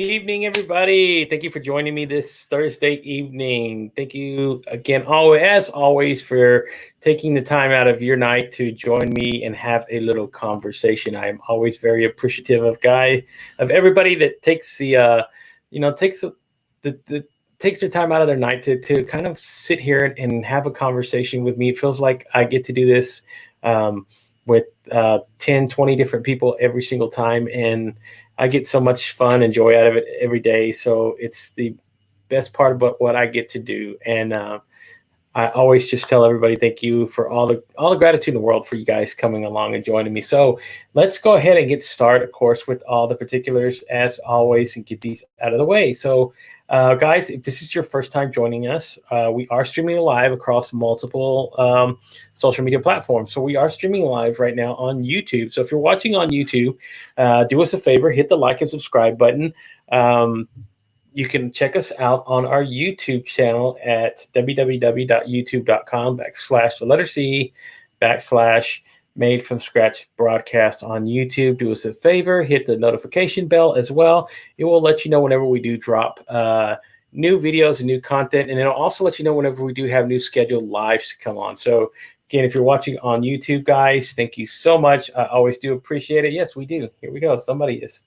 evening, everybody. Thank you for joining me this Thursday evening. Thank you again, as always, for taking the time out of your night to join me and have a little conversation. I am always very appreciative of everybody that takes takes their time out of their night to kind of sit here and have a conversation with me. It feels like I get to do this with 10, 20 different people every single time, and I get so much fun and joy out of it every day. So it's the best part about what I get to do. And I always just tell everybody thank you for all the gratitude in the world for you guys coming along and joining me. So let's go ahead and get started, of course, with all the particulars as always and get these out of the way. So guys, if this is your first time joining us, we are streaming live across multiple social media platforms. So we are streaming live right now on YouTube. So if you're watching on YouTube, do us a favor, hit the like and subscribe button. You can check us out on our YouTube channel at www.youtube.com/C/Made From Scratch broadcast on YouTube. Do us a favor, hit the notification bell as well. It will let you know whenever we do drop new videos and new content, and it'll also let you know whenever we do have new scheduled lives to come on. So again, if you're watching on YouTube, guys, thank you so much. I always do appreciate it. Yes, we do. Here we go. Somebody is.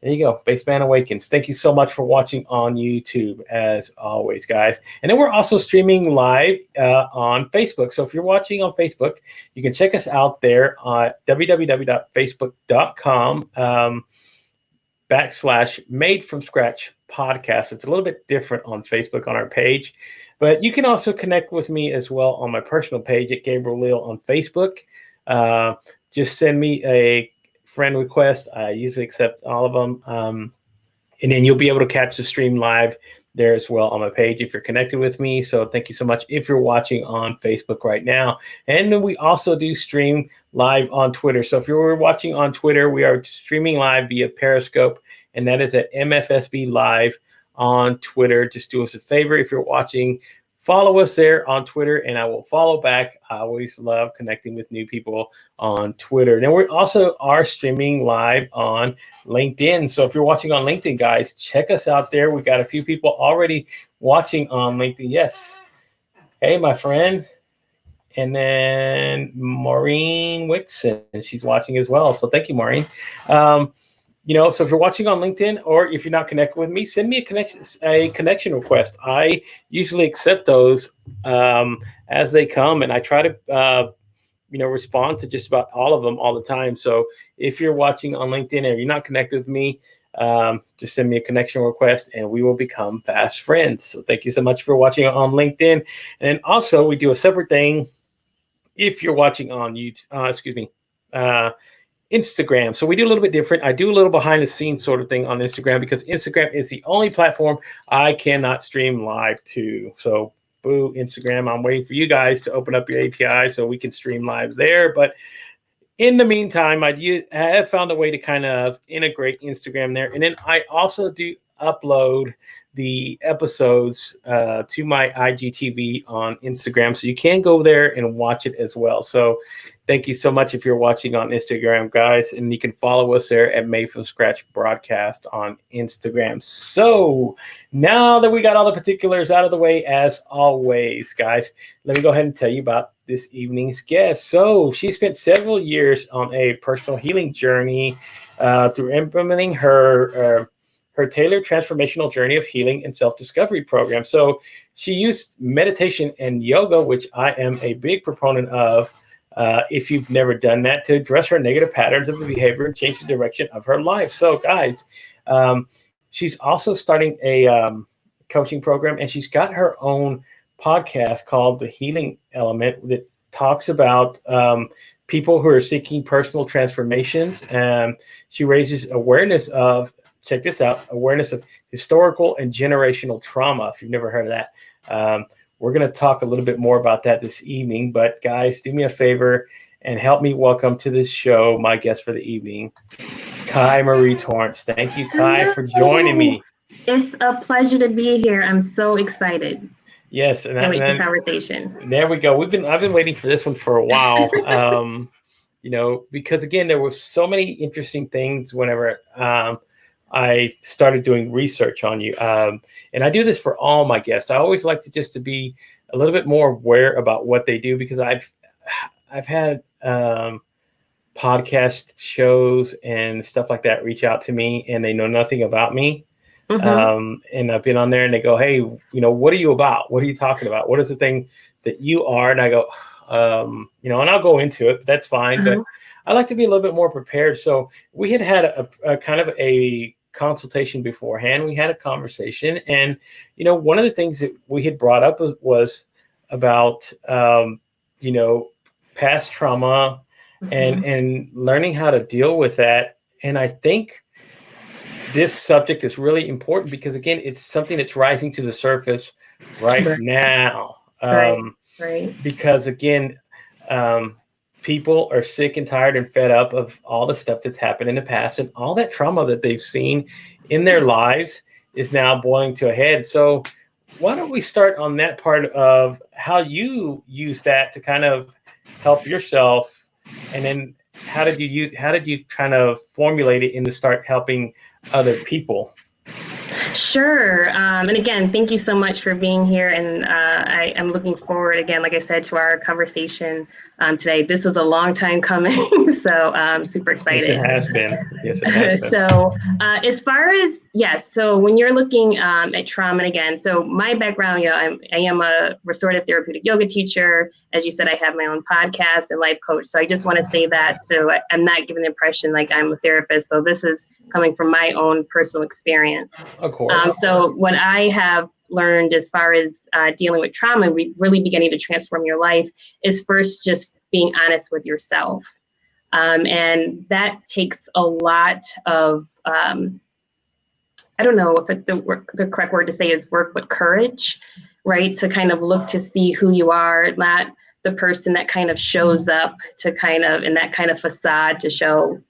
There you go. Baseman Awakens. Thank you so much for watching on YouTube, as always, guys. And then we're also streaming live on Facebook. So if you're watching on Facebook, you can check us out there on www.facebook.com/Made From Scratch podcast. It's a little bit different on Facebook on our page, but you can also connect with me as well on my personal page at Gabriel Leal on Facebook. Just send me a friend request. I usually accept all of them. And then you'll be able to catch the stream live there as well on my page if you're connected with me. So thank you so much if you're watching on Facebook right now. And then we also do stream live on Twitter. So if you're watching on Twitter, we are streaming live via Periscope, and that is at MFSB Live on Twitter. Just do us a favor if you're watching, follow us there on Twitter, and I will follow back. I always love connecting with new people on Twitter. And we also are streaming live on LinkedIn. So if you're watching on LinkedIn, guys, check us out there. We got a few people already watching on LinkedIn. Yes. Hey, my friend. And then Maureen Wixon, she's watching as well. So thank you, Maureen. So if you're watching on LinkedIn, or if you're not connected with me, send me a connection request. I usually accept those as they come, and I try to respond to just about all of them all the time. So if you're watching on LinkedIn and you're not connected with me, just send me a connection request and we will become fast friends. So thank you so much for watching on LinkedIn. And also we do a separate thing if you're watching on YouTube, Instagram. So we do a little bit different. I do a little behind the scenes sort of thing on Instagram because Instagram is the only platform I cannot stream live to. So boo, Instagram. I'm waiting for you guys to open up your API so we can stream live there. But in the meantime, I have found a way to kind of integrate Instagram there. And then I also do upload the episodes to my IGTV on Instagram. So you can go there and watch it as well. So thank you so much if you're watching on Instagram, guys. And you can follow us there at Made From Scratch Broadcast on Instagram. So now that we got all the particulars out of the way, as always, guys, let me go ahead and tell you about this evening's guest. So she spent several years on a personal healing journey through implementing her tailored transformational journey of healing and self-discovery program. So she used meditation and yoga, which I am a big proponent of, if you've never done that, to address her negative patterns of behavior and change the direction of her life. So guys, she's also starting a coaching program, and she's got her own podcast called The Healing Element that talks about people who are seeking personal transformations. She raises awareness of, check this out, awareness of historical and generational trauma, if you've never heard of that. We're going to talk a little bit more about that this evening. But guys, do me a favor and help me welcome to this show my guest for the evening, Kaii Torrence. Thank you, Kaii, for joining me. It's a pleasure to be here. I'm so excited. Yes, and the conversation. There we go. I've been waiting for this one for a while. Because again, there were so many interesting things whenever I started doing research on you. And I do this for all my guests. I always like to be a little bit more aware about what they do, because I've had podcast shows and stuff like that reach out to me, and they know nothing about me. And I've been on there and they go, hey, what are you about? What are you talking about? What is the thing that you are? And I go, and I'll go into it, but that's fine. But I like to be a little bit more prepared. So we had a kind of a consultation beforehand. We had a conversation, and, one of the things that we had brought up was about, past trauma and learning how to deal with that. And I think this subject is really important because, again, it's something that's rising to the surface right now. Because, again, people are sick and tired and fed up of all the stuff that's happened in the past, and all that trauma that they've seen in their lives is now boiling to a head. So why don't we start on that part of how you use that to kind of help yourself, and then how did you kind of formulate it into start helping other people? Sure. And again, thank you so much for being here. And I am looking forward, again, like I said, to our conversation today. This was a long time coming, so I'm super excited. Yes, it has been. So as far as, so when you're looking at trauma, and again, so my background, I am a restorative therapeutic yoga teacher. As you said, I have my own podcast and life coach. So I just want to say that, so I'm not giving the impression like I'm a therapist. So this is coming from my own personal experience. Of course. So what I have learned as far as dealing with trauma, really beginning to transform your life, is first just being honest with yourself. And that takes a lot of, I don't know if the correct word to say is work, but courage, right? To kind of look to see who you are, not the person that kind of shows up to kind of in that kind of facade to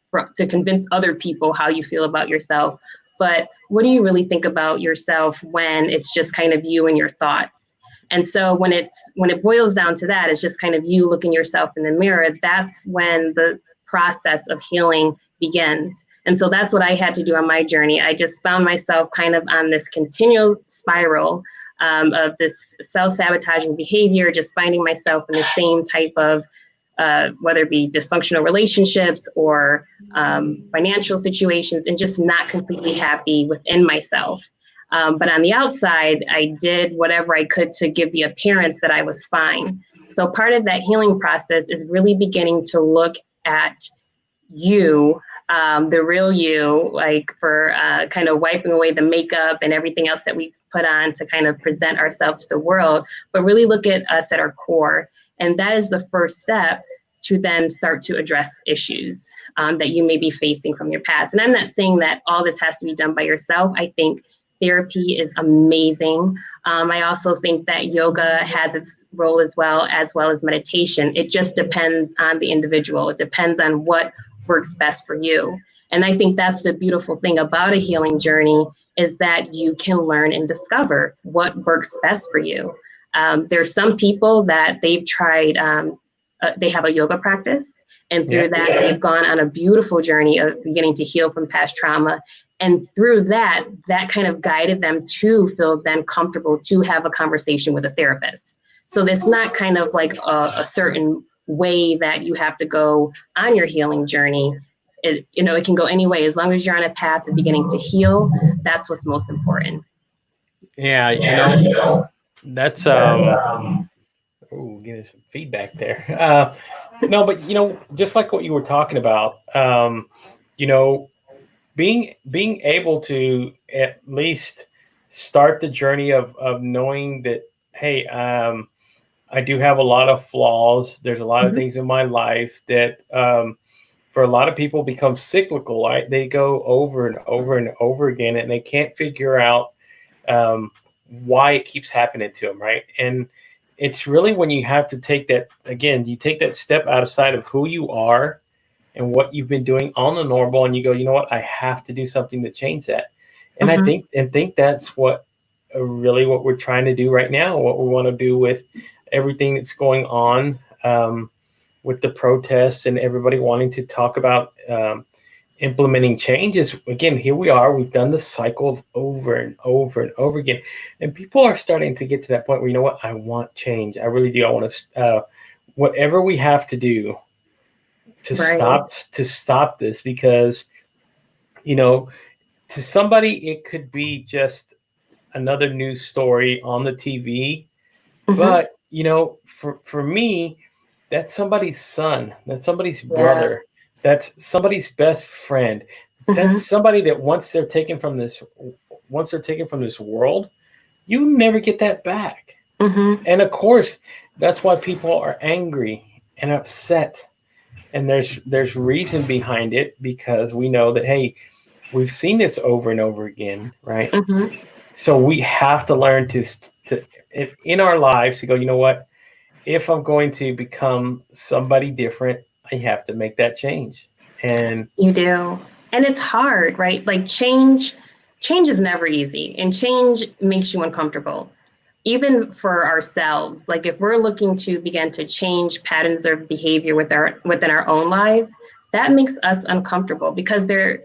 convince other people how you feel about yourself. But what do you really think about yourself when it's just kind of you and your thoughts? And so when it boils down to that, it's just kind of you looking yourself in the mirror. That's when the process of healing begins. And so that's what I had to do on my journey. I just found myself kind of on this continual spiral of this self-sabotaging behavior, just finding myself in the same type of whether it be dysfunctional relationships or financial situations, and just not completely happy within myself. But on the outside, I did whatever I could to give the appearance that I was fine. So part of that healing process is really beginning to look at you, the real you, like for kind of wiping away the makeup and everything else that we put on to kind of present ourselves to the world, but really look at us at our core. And that is the first step to then start to address issues that you may be facing from your past. And I'm not saying that all this has to be done by yourself. I think therapy is amazing. I also think that yoga has its role as well as meditation. It just depends on the individual. It depends on what works best for you. And I think that's the beautiful thing about a healing journey, is that you can learn and discover what works best for you. There's some people that they've tried, they have a yoga practice, and through that, they've gone on a beautiful journey of beginning to heal from past trauma. And through that kind of guided them to feel then comfortable to have a conversation with a therapist. So it's not kind of like a certain way that you have to go on your healing journey. It can go any way. As long as you're on a path of beginning to heal, that's what's most important. Yeah, that's getting some feedback there. No, but just like what you were talking about, being able to at least start the journey of knowing that, hey, I do have a lot of flaws. There's a lot of things in my life that for a lot of people become cyclical, right? They go over and over and over again, and they can't figure out why it keeps happening to them, right? And it's really when you have to take that, again, you take that step outside of who you are and what you've been doing on the normal, and you go, you know what, I have to do something to change that. And I think that's what really what we're trying to do right now, what we want to do with everything that's going on with the protests and everybody wanting to talk about implementing changes, again, here we are, we've done the cycle of over and over and over again. And people are starting to get to that point where, you know what, I want change. I really do. I want to, whatever we have to do to stop this, because, you know, to somebody, it could be just another news story on the TV. But, you know, for me, that's somebody's son, that's somebody's brother, that's somebody's best friend. That's somebody that once they're taken from this world, you never get that back. And of course, that's why people are angry and upset. And there's reason behind it, because we know that, hey, we've seen this over and over again, right? So we have to learn to in our lives to go, you know what? If I'm going to become somebody different, I have to make that change. And you do. And it's hard, right? Like change is never easy, and change makes you uncomfortable. Even for ourselves, like if we're looking to begin to change patterns of behavior within our own lives, that makes us uncomfortable, because there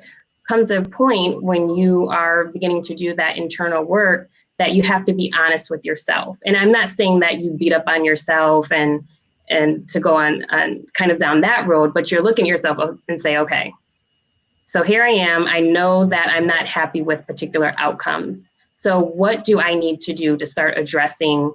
comes a point when you are beginning to do that internal work that you have to be honest with yourself. And I'm not saying that you beat up on yourself and to go on kind of down that road, but you're looking at yourself and say, okay, so here I am. I know that I'm not happy with particular outcomes. So what do I need to do to start addressing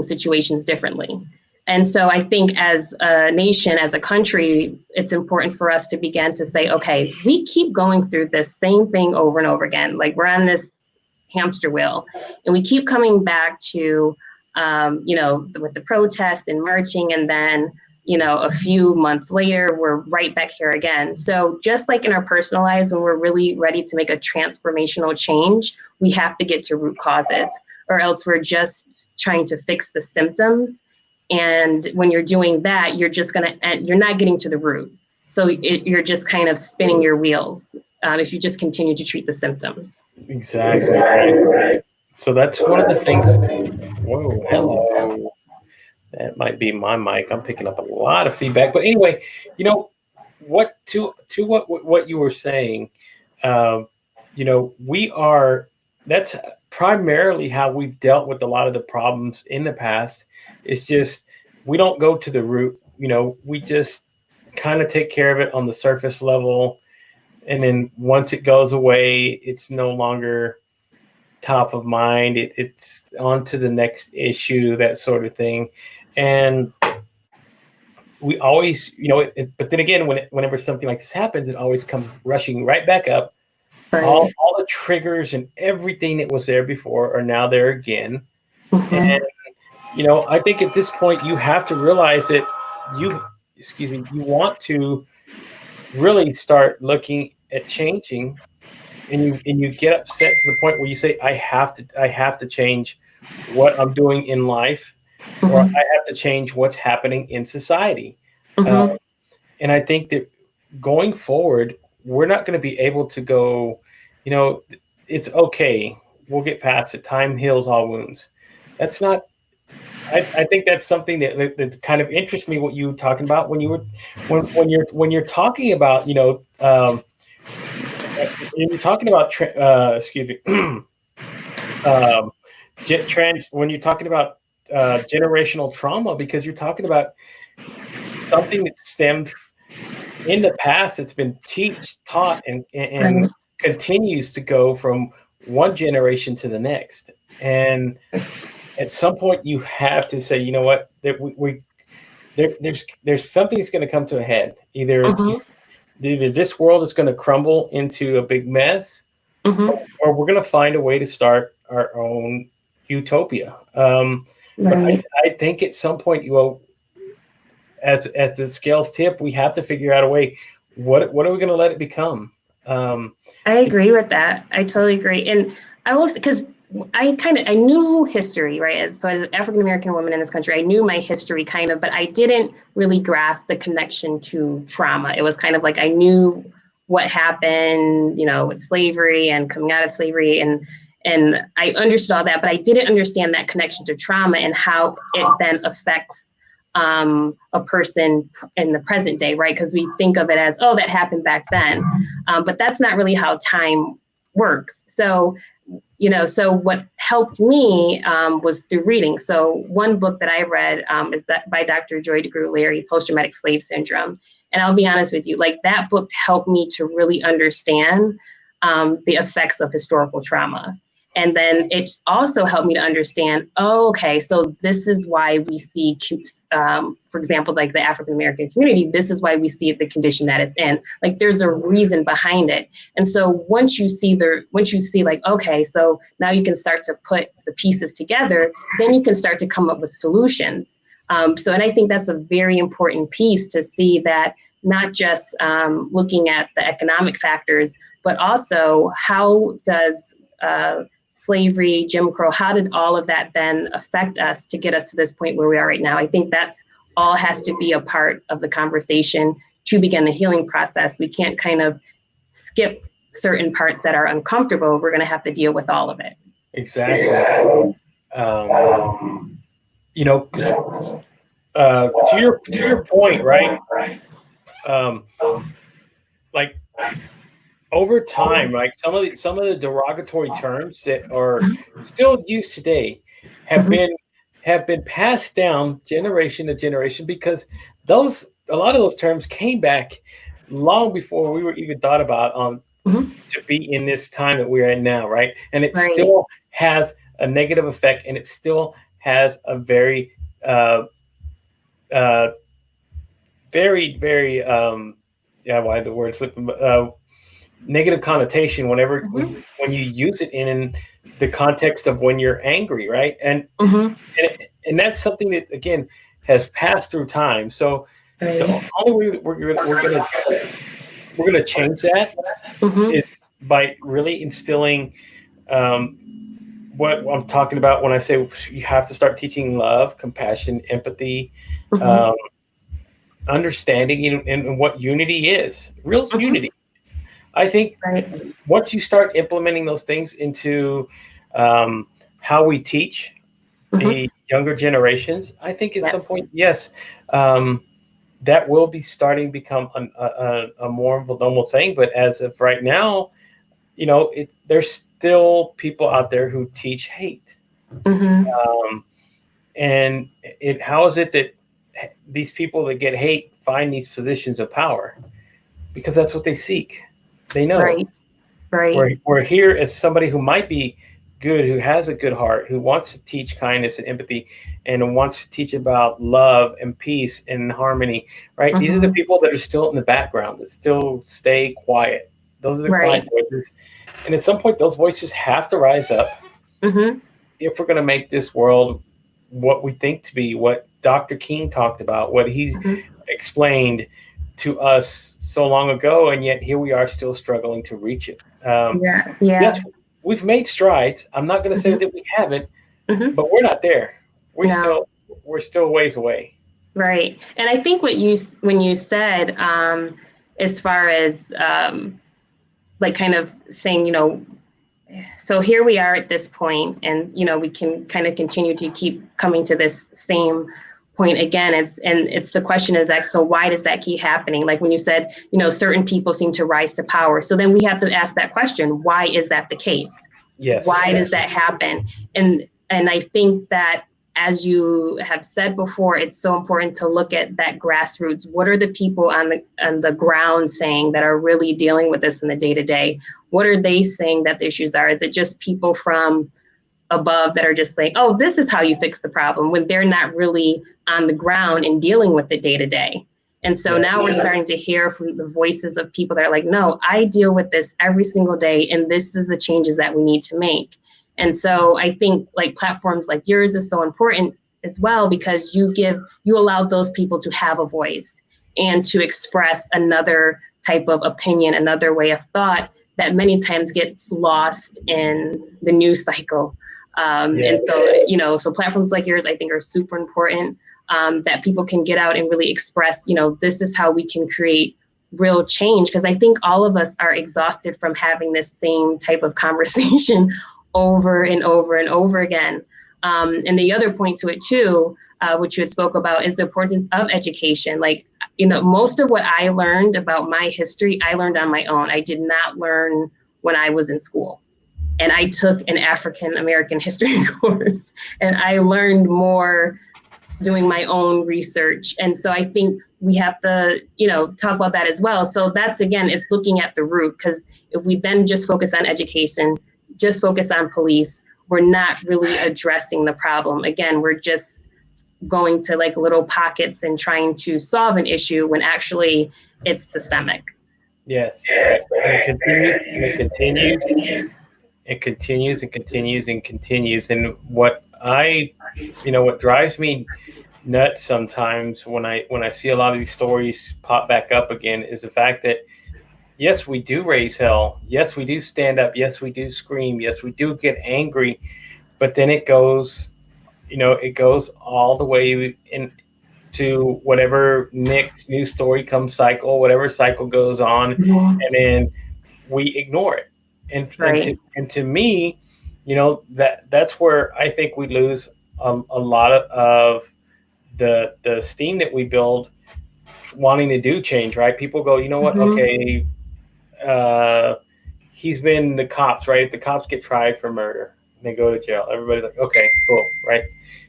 situations differently? And so I think as a nation, as a country, it's important for us to begin to say, okay, we keep going through this same thing over and over again. Like we're on this hamster wheel, and we keep coming back to, with the protest and marching, and then, a few months later, we're right back here again. So just like in our personal lives, when we're really ready to make a transformational change, we have to get to root causes, or else we're just trying to fix the symptoms. And when you're doing that, you're not getting to the root. So you're just kind of spinning your wheels if you just continue to treat the symptoms. Exactly. So that's one of the things. Whoa, hello. That might be my mic. I'm picking up a lot of feedback. But anyway, what you were saying, that's primarily how we've dealt with a lot of the problems in the past. It's just we don't go to the root. We just kind of take care of it on the surface level, and then once it goes away, it's no longer top of mind. It's on to the next issue, that sort of thing. And we always, but then again, whenever something like this happens, it always comes rushing right back up. Right. All the triggers and everything that was there before are now there again. And, I think at this point you have to realize that you want to really start looking at changing, and you get upset to the point where you say, I have to change what I'm doing in life, or I have to change what's happening in society. And I think that going forward, we're not going to be able to go, it's okay, we'll get past it. Time heals all wounds. That's not. I think that's something that kind of interests me. What you were talking about when you're talking about, you're talking about when you're talking about generational trauma, because you're talking about something that stemmed in the past, it's been taught and continues to go from one generation to the next. And at some point you have to say, you know what, that there's something that's going to come to a head. Either this world is going to crumble into a big mess, or we're going to find a way to start our own utopia. But I think at some point, as the scales tip, we have to figure out a way. What are we going to let it become? I agree with that. I totally agree. And I will, because I knew history, right? So as an African-American woman in this country, I knew my history kind of, but I didn't really grasp the connection to trauma. It was kind of like I knew what happened, with slavery and coming out of slavery, and I understood all that, but I didn't understand that connection to trauma and how it then affects a person in the present day, right? Because we think of it as, oh, that happened back then. But that's not really how time works. So, so what helped me was through reading. So one book that I read is that by Dr. Joy DeGruy-Larry, Post-Traumatic Slave Syndrome. And I'll be honest with you, like that book helped me to really understand the effects of historical trauma. And then it also helped me to understand, oh, okay, so this is why we see, for example, like the African-American community, this is why we see the condition that it's in. Like there's a reason behind it. And so once you see like, okay, so now you can start to put the pieces together, then you can start to come up with solutions. And I think that's a very important piece to see that not just looking at the economic factors, but also how does slavery, Jim Crow, how did all of that then affect us to get us to this point where we are right now? I think that's all has to be a part of the conversation to begin the healing process. We can't kind of skip certain parts that are uncomfortable. We're going to have to deal with all of it. Exactly. To your point, right? Like over time, like some of the derogatory terms that are still used today have been passed down generation to generation, because a lot of those terms came back long before we were even thought about to be in this time that we're in now, right? And it still has a negative effect, and it still has a very very, very why the word slipping, negative connotation whenever when you use it in the context of when you're angry, right? And that's something that again has passed through time. So the only way we're gonna change that is by really instilling what I'm talking about when I say you have to start teaching love, compassion, empathy, understanding, and what unity is, real unity. I think once you start implementing those things into how we teach the younger generations, I think at some point, yes, that will be starting to become a more of a normal thing. But as of right now, there's still people out there who teach hate. And how is it that these people that get hate find these positions of power? Because that's what they seek. They know. We're here as somebody who might be good, who has a good heart, who wants to teach kindness and empathy, and wants to teach about love and peace and harmony, right? These are the people that are still in the background, that still stay quiet. Those are the quiet voices. And at some point, those voices have to rise up if we're going to make this world what we think to be, what Dr. King talked about, what he's explained to us so long ago, and yet here we are still struggling to reach it. Yes, we've made strides. I'm not going to say that we haven't, but we're not there. We're still ways away. Right. And I think when you said, as far as like kind of saying, so here we are at this point, and we can kind of continue to keep coming to this same point again. It's the question is that, so why does that keep happening? Like when you said, certain people seem to rise to power. So then we have to ask that question, why is that the case? Yes. Why does that happen? And I think that, as you have said before, it's so important to look at that grassroots. What are the people on the ground saying that are really dealing with this in the day-to-day? What are they saying that the issues are? Is it just people from above that are just saying, oh, this is how you fix the problem, when they're not really on the ground and dealing with the day-to-day? And so now we're starting to hear from the voices of people that are like, no, I deal with this every single day, and this is the changes that we need to make. And so I think like platforms like yours is so important as well, because you allow those people to have a voice and to express another type of opinion, another way of thought that many times gets lost in the news cycle. And so, so platforms like yours, I think, are super important, that people can get out and really express, this is how we can create real change. Because I think all of us are exhausted from having this same type of conversation over and over and over again. And the other point to it too, which you had spoke about, is the importance of education. Like, most of what I learned about my history, I learned on my own. I did not learn when I was in school. And I took an African American history course, and I learned more doing my own research. And so I think we have to, talk about that as well. So that's, again, it's looking at the root, because if we then just focus on education, just focus on police, we're not really addressing the problem. Again, we're just going to like little pockets and trying to solve an issue when actually it's systemic. Yes. And it continues, and it continues. It continues and continues and continues. And what drives me nuts sometimes when I see a lot of these stories pop back up again is the fact that, yes, we do raise hell. Yes, we do stand up. Yes, we do scream. Yes, we do get angry. But then it goes all the way into whatever next news story comes cycle, whatever cycle goes on, and then we ignore it. And to me, that's where I think we lose a lot of the steam that we build wanting to do change, right? People go, you know what? Okay, he's been the cops, right? If the cops get tried for murder, and they go to jail, everybody's like, okay, cool, right?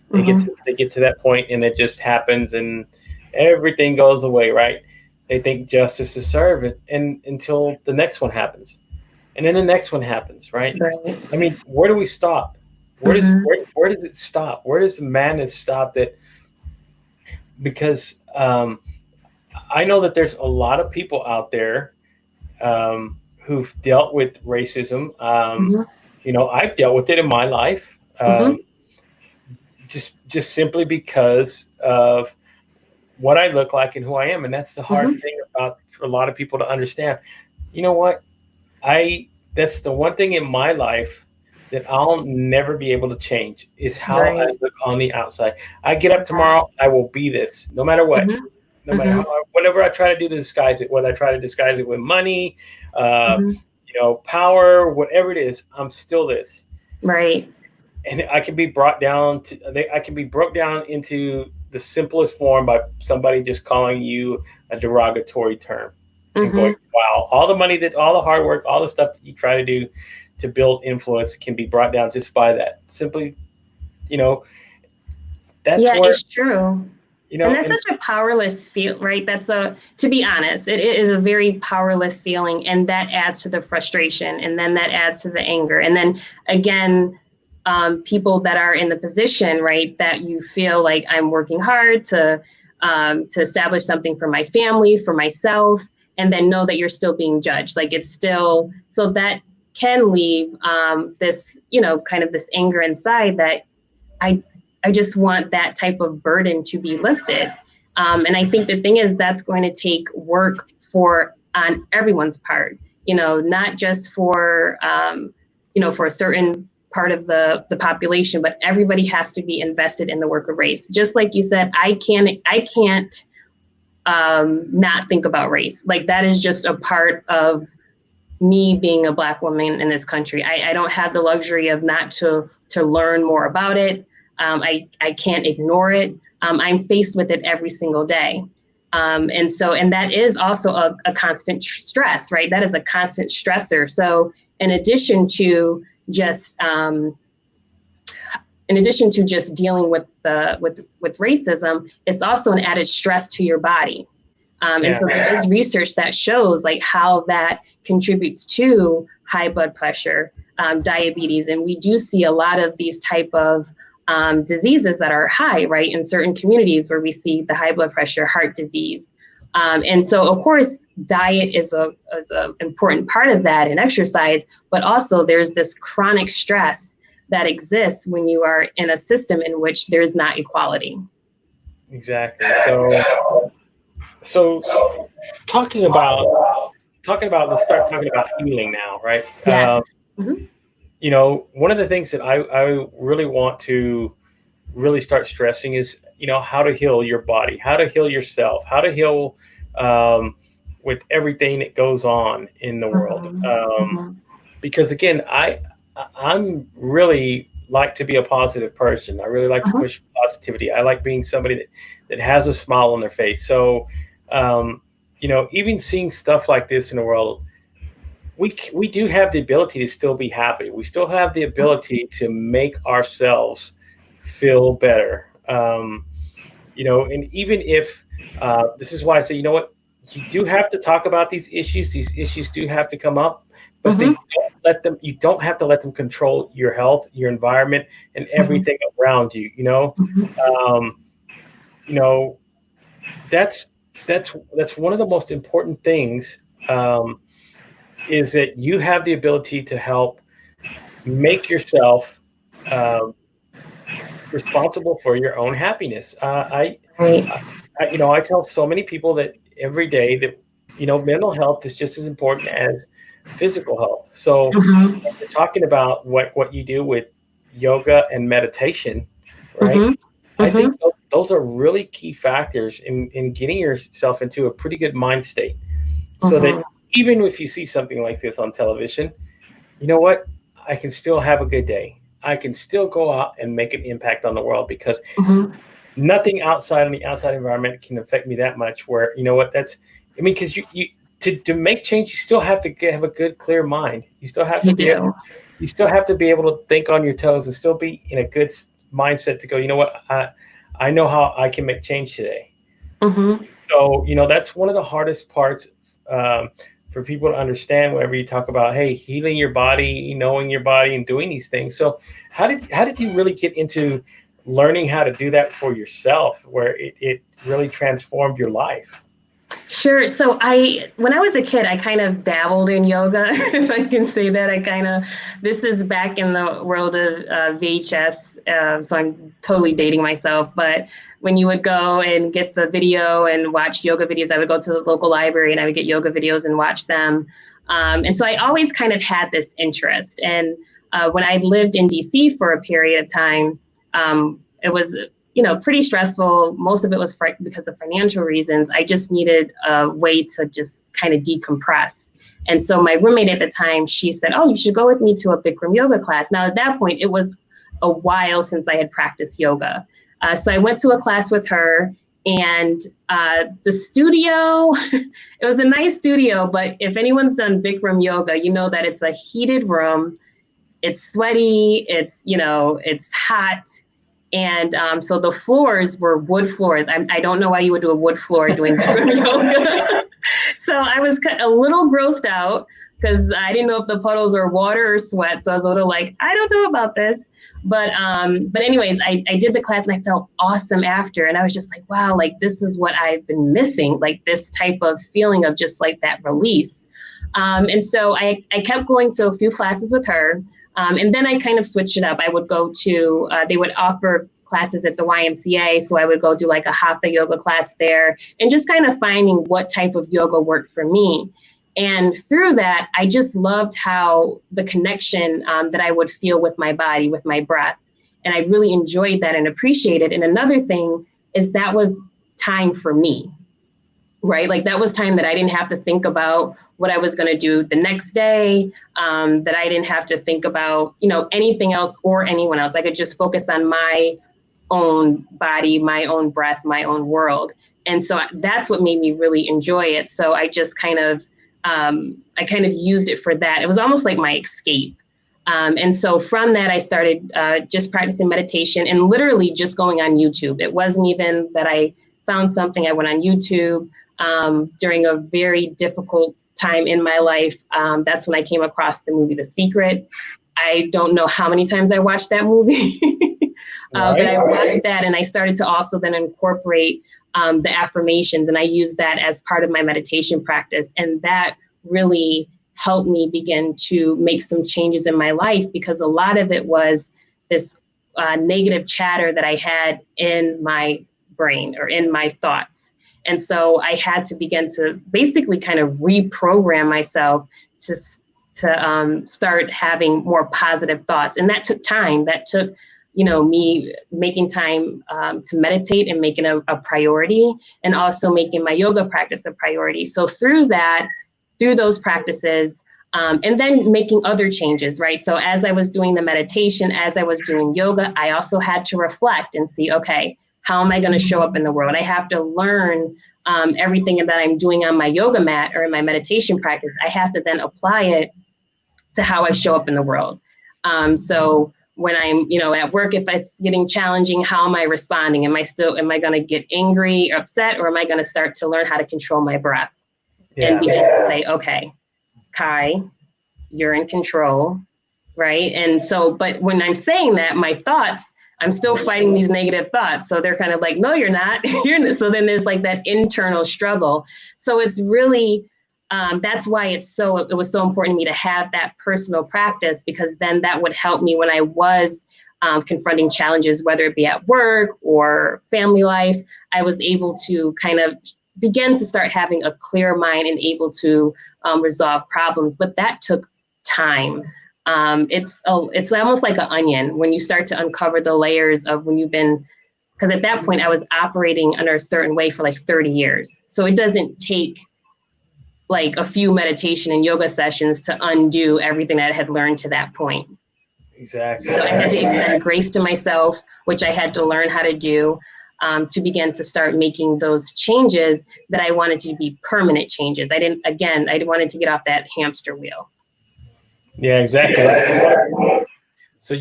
They get to that point, and it just happens, and everything goes away, right? They think justice is served, and until the next one happens, and then the next one happens, right? I mean, where do we stop? Where does it stop? Where does the madness stop? That because I know that there's a lot of people out there who've dealt with racism. I've dealt with it in my life, just simply because of what I look like and who I am, and that's the hard thing about for a lot of people to understand. You know what? That's the one thing in my life that I'll never be able to change is how I look on the outside. I get up tomorrow, I will be this, no matter what. No matter how, whatever I try to do to disguise it, whether I try to disguise it with money, power, whatever it is, I'm still this. Right. And I can be brought down I can be broke down into the simplest form by somebody just calling you a derogatory term. And going, wow, all the money all the hard work, all the stuff that you try to do to build influence can be brought down just by that. Simply, that's it's true. And that's such a powerless feel, right? To be honest, it is a very powerless feeling, and that adds to the frustration, and then that adds to the anger. And then again, people that are in the position, right, that you feel like I'm working hard to establish something for my family, for myself, and then know that you're still being judged. Like it's still, so that can leave this, kind of this anger inside that I just want that type of burden to be lifted. And I think the thing is that's going to take work on everyone's part, not just for a certain part of the population, but everybody has to be invested in the work of race. Just like you said, I can't not think about race. Like that is just a part of me being a Black woman in this country. I don't have the luxury of not to learn more about it. I can't ignore it. I'm faced with it every single day. And that is also a constant stress, right? That is a constant stressor. So in addition to just dealing with racism, it's also an added stress to your body. And so there is research that shows like how that contributes to high blood pressure, diabetes. And we do see a lot of these type of diseases that are high, right, in certain communities where we see the high blood pressure, heart disease. And so, of course, diet is a important part of that, and exercise, but also there's this chronic stress that exists when you are in a system in which there's not equality. Exactly. So talking about, let's start talking about healing now, right? Yes. One of the things that I really want to really start stressing is, how to heal your body, how to heal yourself, how to heal with everything that goes on in the world. Because again, I'm really like to be a positive person. I really like to Uh-huh. push positivity. I like being somebody that has a smile on their face. So, even seeing stuff like this in the world, we do have the ability to still be happy. We still have the ability to make ourselves feel better. And even if this is why I say, you know what, you do have to talk about these issues. These issues do have to come up, but Mm-hmm. you don't have to let them control your health, your environment, and Mm-hmm. everything around you. Mm-hmm. Um, you know, that's that's one of the most important things. Is that you have the ability to help make yourself um, responsible for your own happiness. Right. I tell so many people that every day that mental health is just as important as physical health. So Mm-hmm. when you're talking about what you do with yoga and meditation, right? Mm-hmm. I Mm-hmm. think those are really key factors in getting yourself into a pretty good mind state, so that Mm-hmm. even if you see something like this on television, you know what? I can still have a good day. I can still go out and make an impact on the world, because Mm-hmm. nothing outside of the outside environment can affect me that much. Where you know what? Because you to make change, you still have to have a good, clear mind. You still have to You be able, do. you still have to be able to think on your toes and still be in a good mindset to go. You know what? I know how I can make change today. Mm-hmm. So, that's one of the hardest parts um, for people to understand whenever you talk about, hey, healing your body, knowing your body, and doing these things. So, how did you really get into learning how to do that for yourself, where it really transformed your life? Sure. So when I was a kid, I kind of dabbled in yoga, if I can say that. This is back in the world of VHS. So I'm totally dating myself. But when you would go and get the video and watch yoga videos, I would go to the local library and I would get yoga videos and watch them. And so I always kind of had this interest. And when I lived in DC for a period of time, it was pretty stressful. Most of it was because of financial reasons. I just needed a way to just kind of decompress. And so my roommate at the time, she said, "Oh, you should go with me to a Bikram yoga class." Now, at that point, it was a while since I had practiced yoga. So I went to a class with her, and the studio, it was a nice studio, but if anyone's done Bikram yoga, you know that it's a heated room. It's sweaty, it's hot. And so the floors were wood floors. I don't know why you would do a wood floor doing Bikram yoga. So I was a little grossed out because I didn't know if the puddles were water or sweat. So I was a little like, I don't know about this. But anyways, I did the class and I felt awesome after. And I was just like, wow, like this is what I've been missing, like this type of feeling of just like that release. And so I kept going to a few classes with her. And then I kind of switched it up. I would go to, they would offer classes at the YMCA. So I would go do like a hatha yoga class there and just kind of finding what type of yoga worked for me. And through that, I just loved how the connection that I would feel with my body, with my breath. And I really enjoyed that and appreciated. And another thing is that was time for me, right? Like that was time that I didn't have to think about what I was going to do the next day, that I didn't have to think about, anything else or anyone else. I could just focus on my own body, my own breath, my own world. And so that's what made me really enjoy it. So I just I kind of used it for that. It was almost like my escape. And so from that, I started just practicing meditation and literally just going on YouTube. It wasn't even that I found something. I went on YouTube during a very difficult time in my life. That's when I came across the movie The Secret. I don't know how many times I watched that movie, but I watched that and I started to also then incorporate the affirmations, and I used that as part of my meditation practice. And that really helped me begin to make some changes in my life, because a lot of it was this negative chatter that I had in my brain or in my thoughts. And so I had to begin to basically kind of reprogram myself to start having more positive thoughts. And that took time. That took, me making time to meditate and making a priority, and also making my yoga practice a priority. So through those practices, And then making other changes, right? So as I was doing the meditation, as I was doing yoga, I also had to reflect and see, okay, how am I going to show up in the world? I have to learn everything that I'm doing on my yoga mat or in my meditation practice. I have to then apply it to how I show up in the world. So when I'm, at work, if it's getting challenging, how am I responding? Am I going to get angry or upset, or am I going to start to learn how to control my breath and begin to say, okay, Kaii, you're in control, right? And so, but when I'm saying that, my thoughts, I'm still fighting these negative thoughts. So they're kind of like, no, you're not. So then there's like that internal struggle. So it's really, that's why it was so important to me to have that personal practice, because then that would help me when I was confronting challenges, whether it be at work or family life. I was able to kind of begin to start having a clear mind and able to resolve problems. But that took time. It's almost like an onion when you start to uncover the layers of when you've been, because at that point I was operating under a certain way for like 30 years. So it doesn't take like a few meditation and yoga sessions to undo everything that I had learned to that point. Exactly. So I had to extend grace to myself, which I had to learn how to do, to begin to start making those changes that I wanted to be permanent changes. I wanted to get off that hamster wheel. Yeah, exactly. So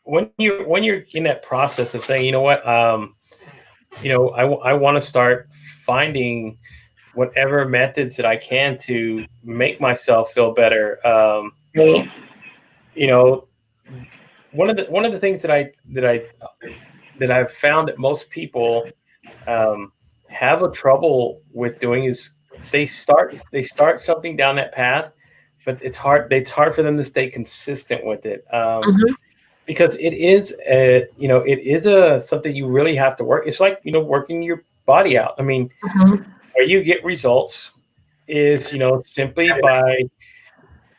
when you're in that process of saying, you know what, I want to start finding whatever methods that I can to make myself feel better. Right. One of the things that I've found that most people have a trouble with doing is they start something down that path, but it's hard for them to stay consistent with it. Because it is something you really have to work. It's like, working your body out. I mean, where you get results is, simply by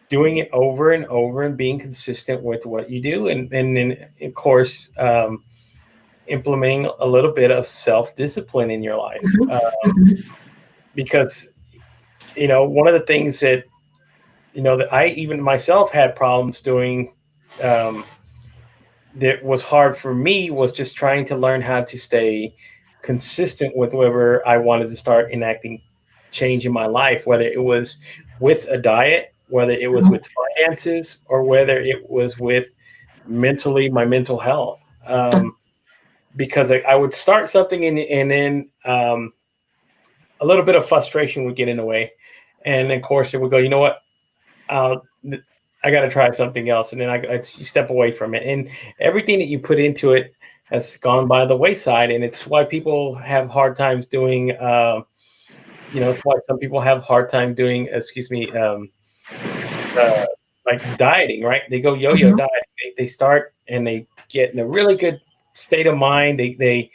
doing it over and over and being consistent with what you do. And then, of course, implementing a little bit of self-discipline in your life. Because, one of the things that, that I even myself had problems doing, that was hard for me, was just trying to learn how to stay consistent with whatever I wanted to start enacting change in my life, whether it was with a diet, whether it was with finances, or whether it was with my mental health. Because I would start something and then a little bit of frustration would get in the way. And then, of course, it would go, you know what? I got to try something else. And then you step away from it. And everything that you put into it has gone by the wayside. And it's why people have hard times doing, it's why some people have hard time doing, like dieting, right? They go yo-yo dieting. They start and they get in a really good state of mind. They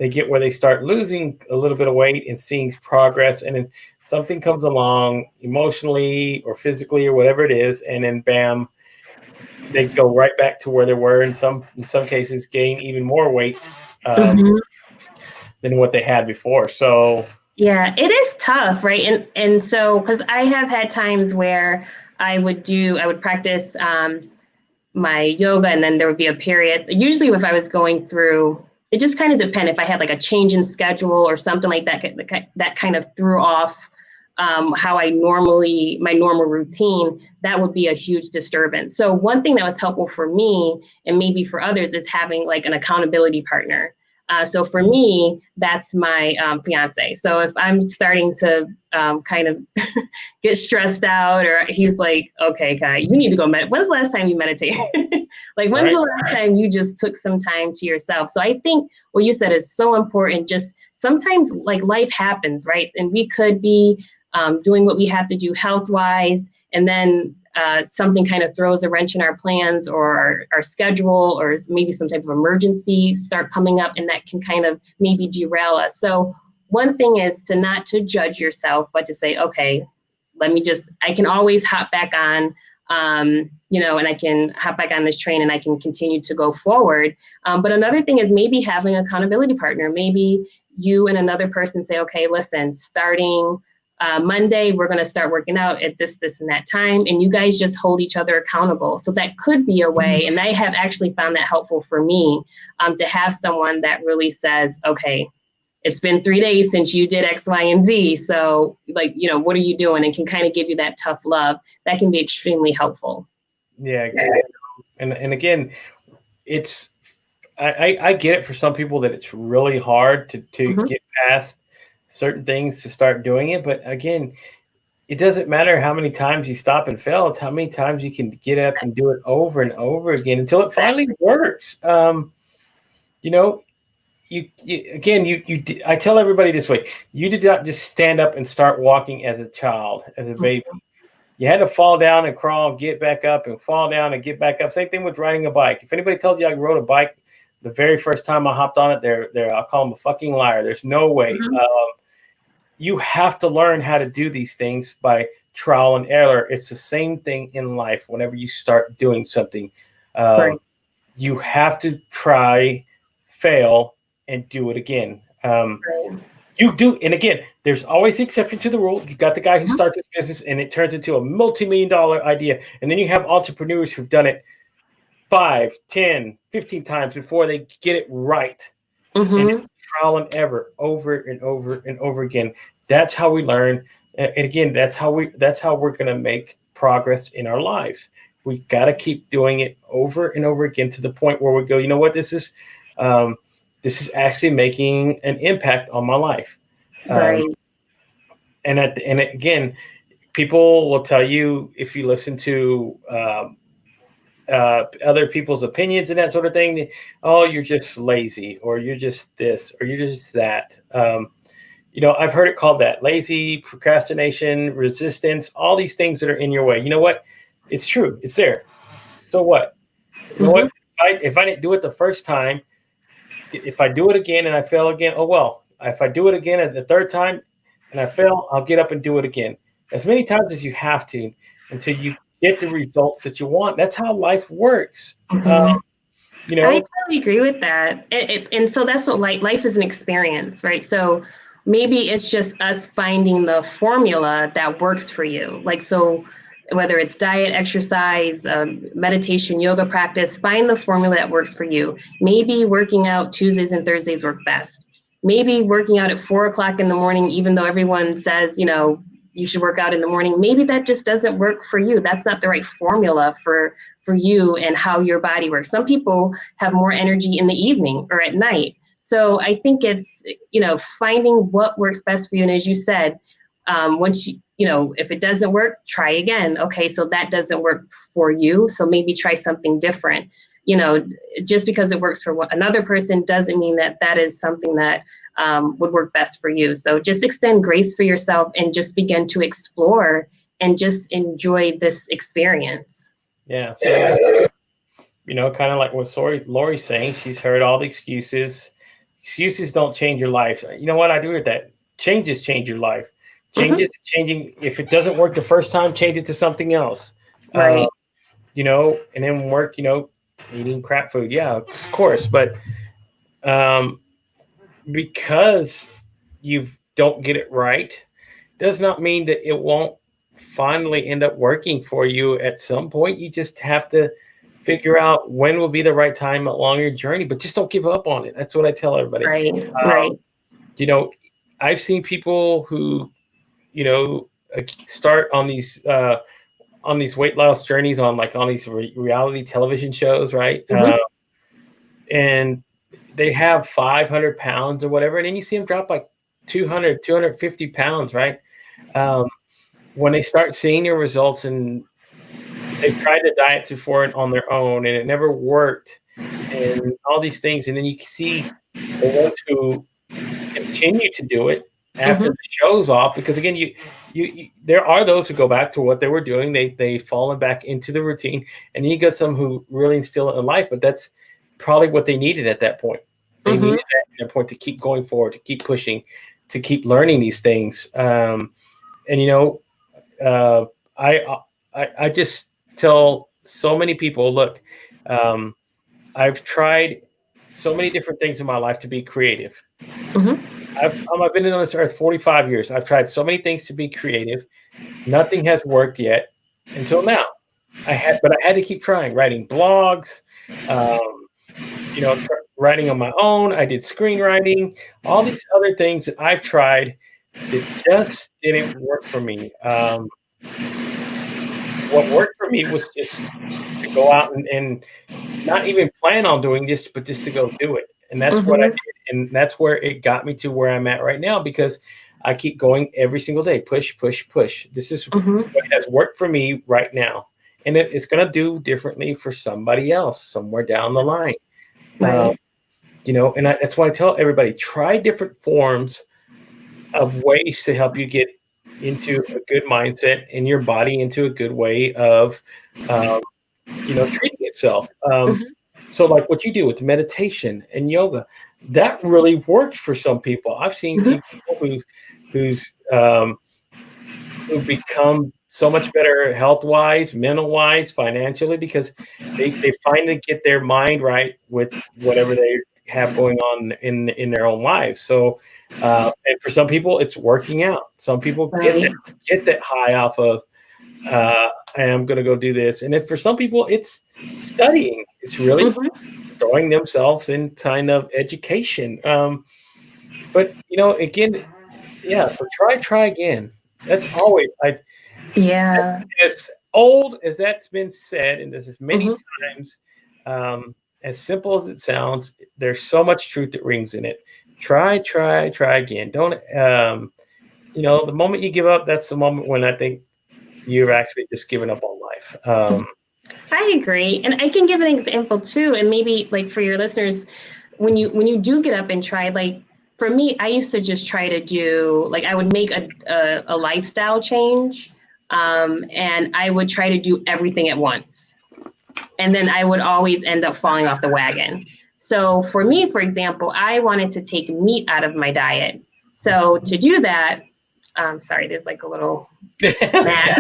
get where they start losing a little bit of weight and seeing progress. And then something comes along emotionally or physically or whatever it is, and then bam, they go right back to where they were. In some cases, gain even more weight than what they had before. So yeah, it is tough, right? And so, because I have had times where I would practice my yoga, and then there would be a period. Usually, if I was going through, it just kind of depended. If I had like a change in schedule or something like that, that kind of threw off how my normal routine, that would be a huge disturbance. So one thing that was helpful for me, and maybe for others, is having like an accountability partner. So for me, that's my fiance. So if I'm starting to kind of get stressed out, or he's like, okay, Kaii, you need to go meditate. When's the last time you meditated? Like, when's the last time you just took some time to yourself? So I think what you said is so important. Just sometimes like life happens, right? And we could be doing what we have to do health-wise, and then something kind of throws a wrench in our plans or our schedule, or maybe some type of emergency start coming up, and that can kind of maybe derail us. So one thing is not to judge yourself, but to say, okay, I can always hop back on, and I can hop back on this train and I can continue to go forward. But another thing is maybe having an accountability partner. Maybe you and another person say, okay, listen, starting Monday, we're going to start working out at this, and that time. And you guys just hold each other accountable. So that could be a way. And I have actually found that helpful for me to have someone that really says, okay, it's been 3 days since you did X, Y, and Z. So like, what are you doing? And can kind of give you that tough love. That can be extremely helpful. Yeah. And again, it's, I get it for some people that it's really hard to get past certain things to start doing it. But again, it doesn't matter how many times you stop and fail. It's how many times you can get up and do it over and over again until it finally works. I tell everybody this way: you did not just stand up and start walking as a child, as a baby. You had to fall down and crawl, get back up, and fall down and get back up. Same thing with riding a bike. If anybody told you I rode a bike the very first time I hopped on it, I'll call them a fucking liar. There's no way. You have to learn how to do these things by trial and error. It's the same thing in life. Whenever you start doing something, you have to try, fail, and do it again. You do, and again, there's always the exception to the rule. You got the guy who starts his business and it turns into a multi-million-dollar idea. And then you have entrepreneurs who've done it 5, 10, 15 times before they get it right. And it's trial and error, over and over and over again. That's how we learn. And again, that's how we're going to make progress in our lives. We got to keep doing it over and over again to the point where we go, you know what, this is actually making an impact on my life. And again, people will tell you, if you listen to other people's opinions and that sort of thing, oh, you're just lazy, or you're just this, or you're just that. I've heard it called that: lazy, procrastination, resistance, all these things that are in your way. You know what? It's true. It's there. So what? You know what? If I didn't do it the first time, if I do it again and I fail again, oh well. If I do it again at the third time and I fail, I'll get up and do it again. As many times as you have to until you get the results that you want. That's how life works. I totally agree with that. And so that's what life is, an experience, right? So maybe it's just us finding the formula that works for you. Like, so whether it's diet, exercise, meditation, yoga practice, find the formula that works for you. Maybe working out Tuesdays and Thursdays work best. Maybe working out at 4 o'clock in the morning, even though everyone says, you should work out in the morning, maybe that just doesn't work for you. That's not the right formula for you and how your body works. Some people have more energy in the evening or at night. So I think it's, finding what works best for you. And as you said, once if it doesn't work, try again. Okay, so that doesn't work for you. So maybe try something different. Just because it works for another person doesn't mean that is something that would work best for you. So just extend grace for yourself and just begin to explore and just enjoy this experience. Yeah. So, kind of like what Lori's saying, she's heard all the excuses. Excuses don't change your life. You know what? I agree with that. Changes change your life. Changing. If it doesn't work the first time, change it to something else. Right. And then work, eating crap food. Yeah, of course. But because you don't get it right, does not mean that it won't finally end up working for you at some point. You just have to figure out when will be the right time along your journey, but just don't give up on it. That's what I tell everybody. Right. I've seen people who, start on these weight loss journeys on these reality television shows, right? And they have 500 pounds or whatever, and then you see them drop like 200, 250 pounds, right? When they start seeing your results, and they've tried the diets before on their own and it never worked, and all these things, and then you see the ones who continue to do it after the show's off, because again, you there are those who go back to what they were doing. They've fallen back into the routine, and then you got some who really instill it in life, but that's probably what they needed at that point. They needed that at that point to keep going forward, to keep pushing, to keep learning these things. I just tell so many people, look, I've tried so many different things in my life to be creative. I've been on this earth 45 years. I've tried so many things to be creative. Nothing has worked yet until now. But I had to keep trying, writing blogs, um, writing on my own. I did screenwriting, all these other things that I've tried that just didn't work for me. What worked for me was just to go out and not even plan on doing this, but just to go do it. And that's what I did. And that's where it got me to where I'm at right now, because I keep going every single day. Push, push, push. This is what has worked for me right now. And it's going to do differently for somebody else somewhere down the line. Right. And that's why I tell everybody, try different forms of ways to help you get into a good mindset and your body into a good way of, treating itself. So like what you do with meditation and yoga, that really works for some people. I've seen people who become so much better health-wise, mental-wise, financially, because they finally get their mind right with whatever they have going on in their own lives. So, and for some people, it's working out. Some people get that high off of, I'm going to go do this. And if for some people, it's studying. It's really throwing themselves in kind of education. But again, yeah. So try again. That's always as old as that's been said, and as many times, as simple as it sounds, there's so much truth that rings in it. Try again. Don't the moment you give up, that's the moment when I think you've actually just given up on life. I agree. And I can give an example too. And maybe like for your listeners, when you do get up and try, like for me, I used to just try to do, like I would make a lifestyle change, and I would try to do everything at once. And then I would always end up falling off the wagon. So for me, for example, I wanted to take meat out of my diet. So to do that, sorry, there's like a little mat.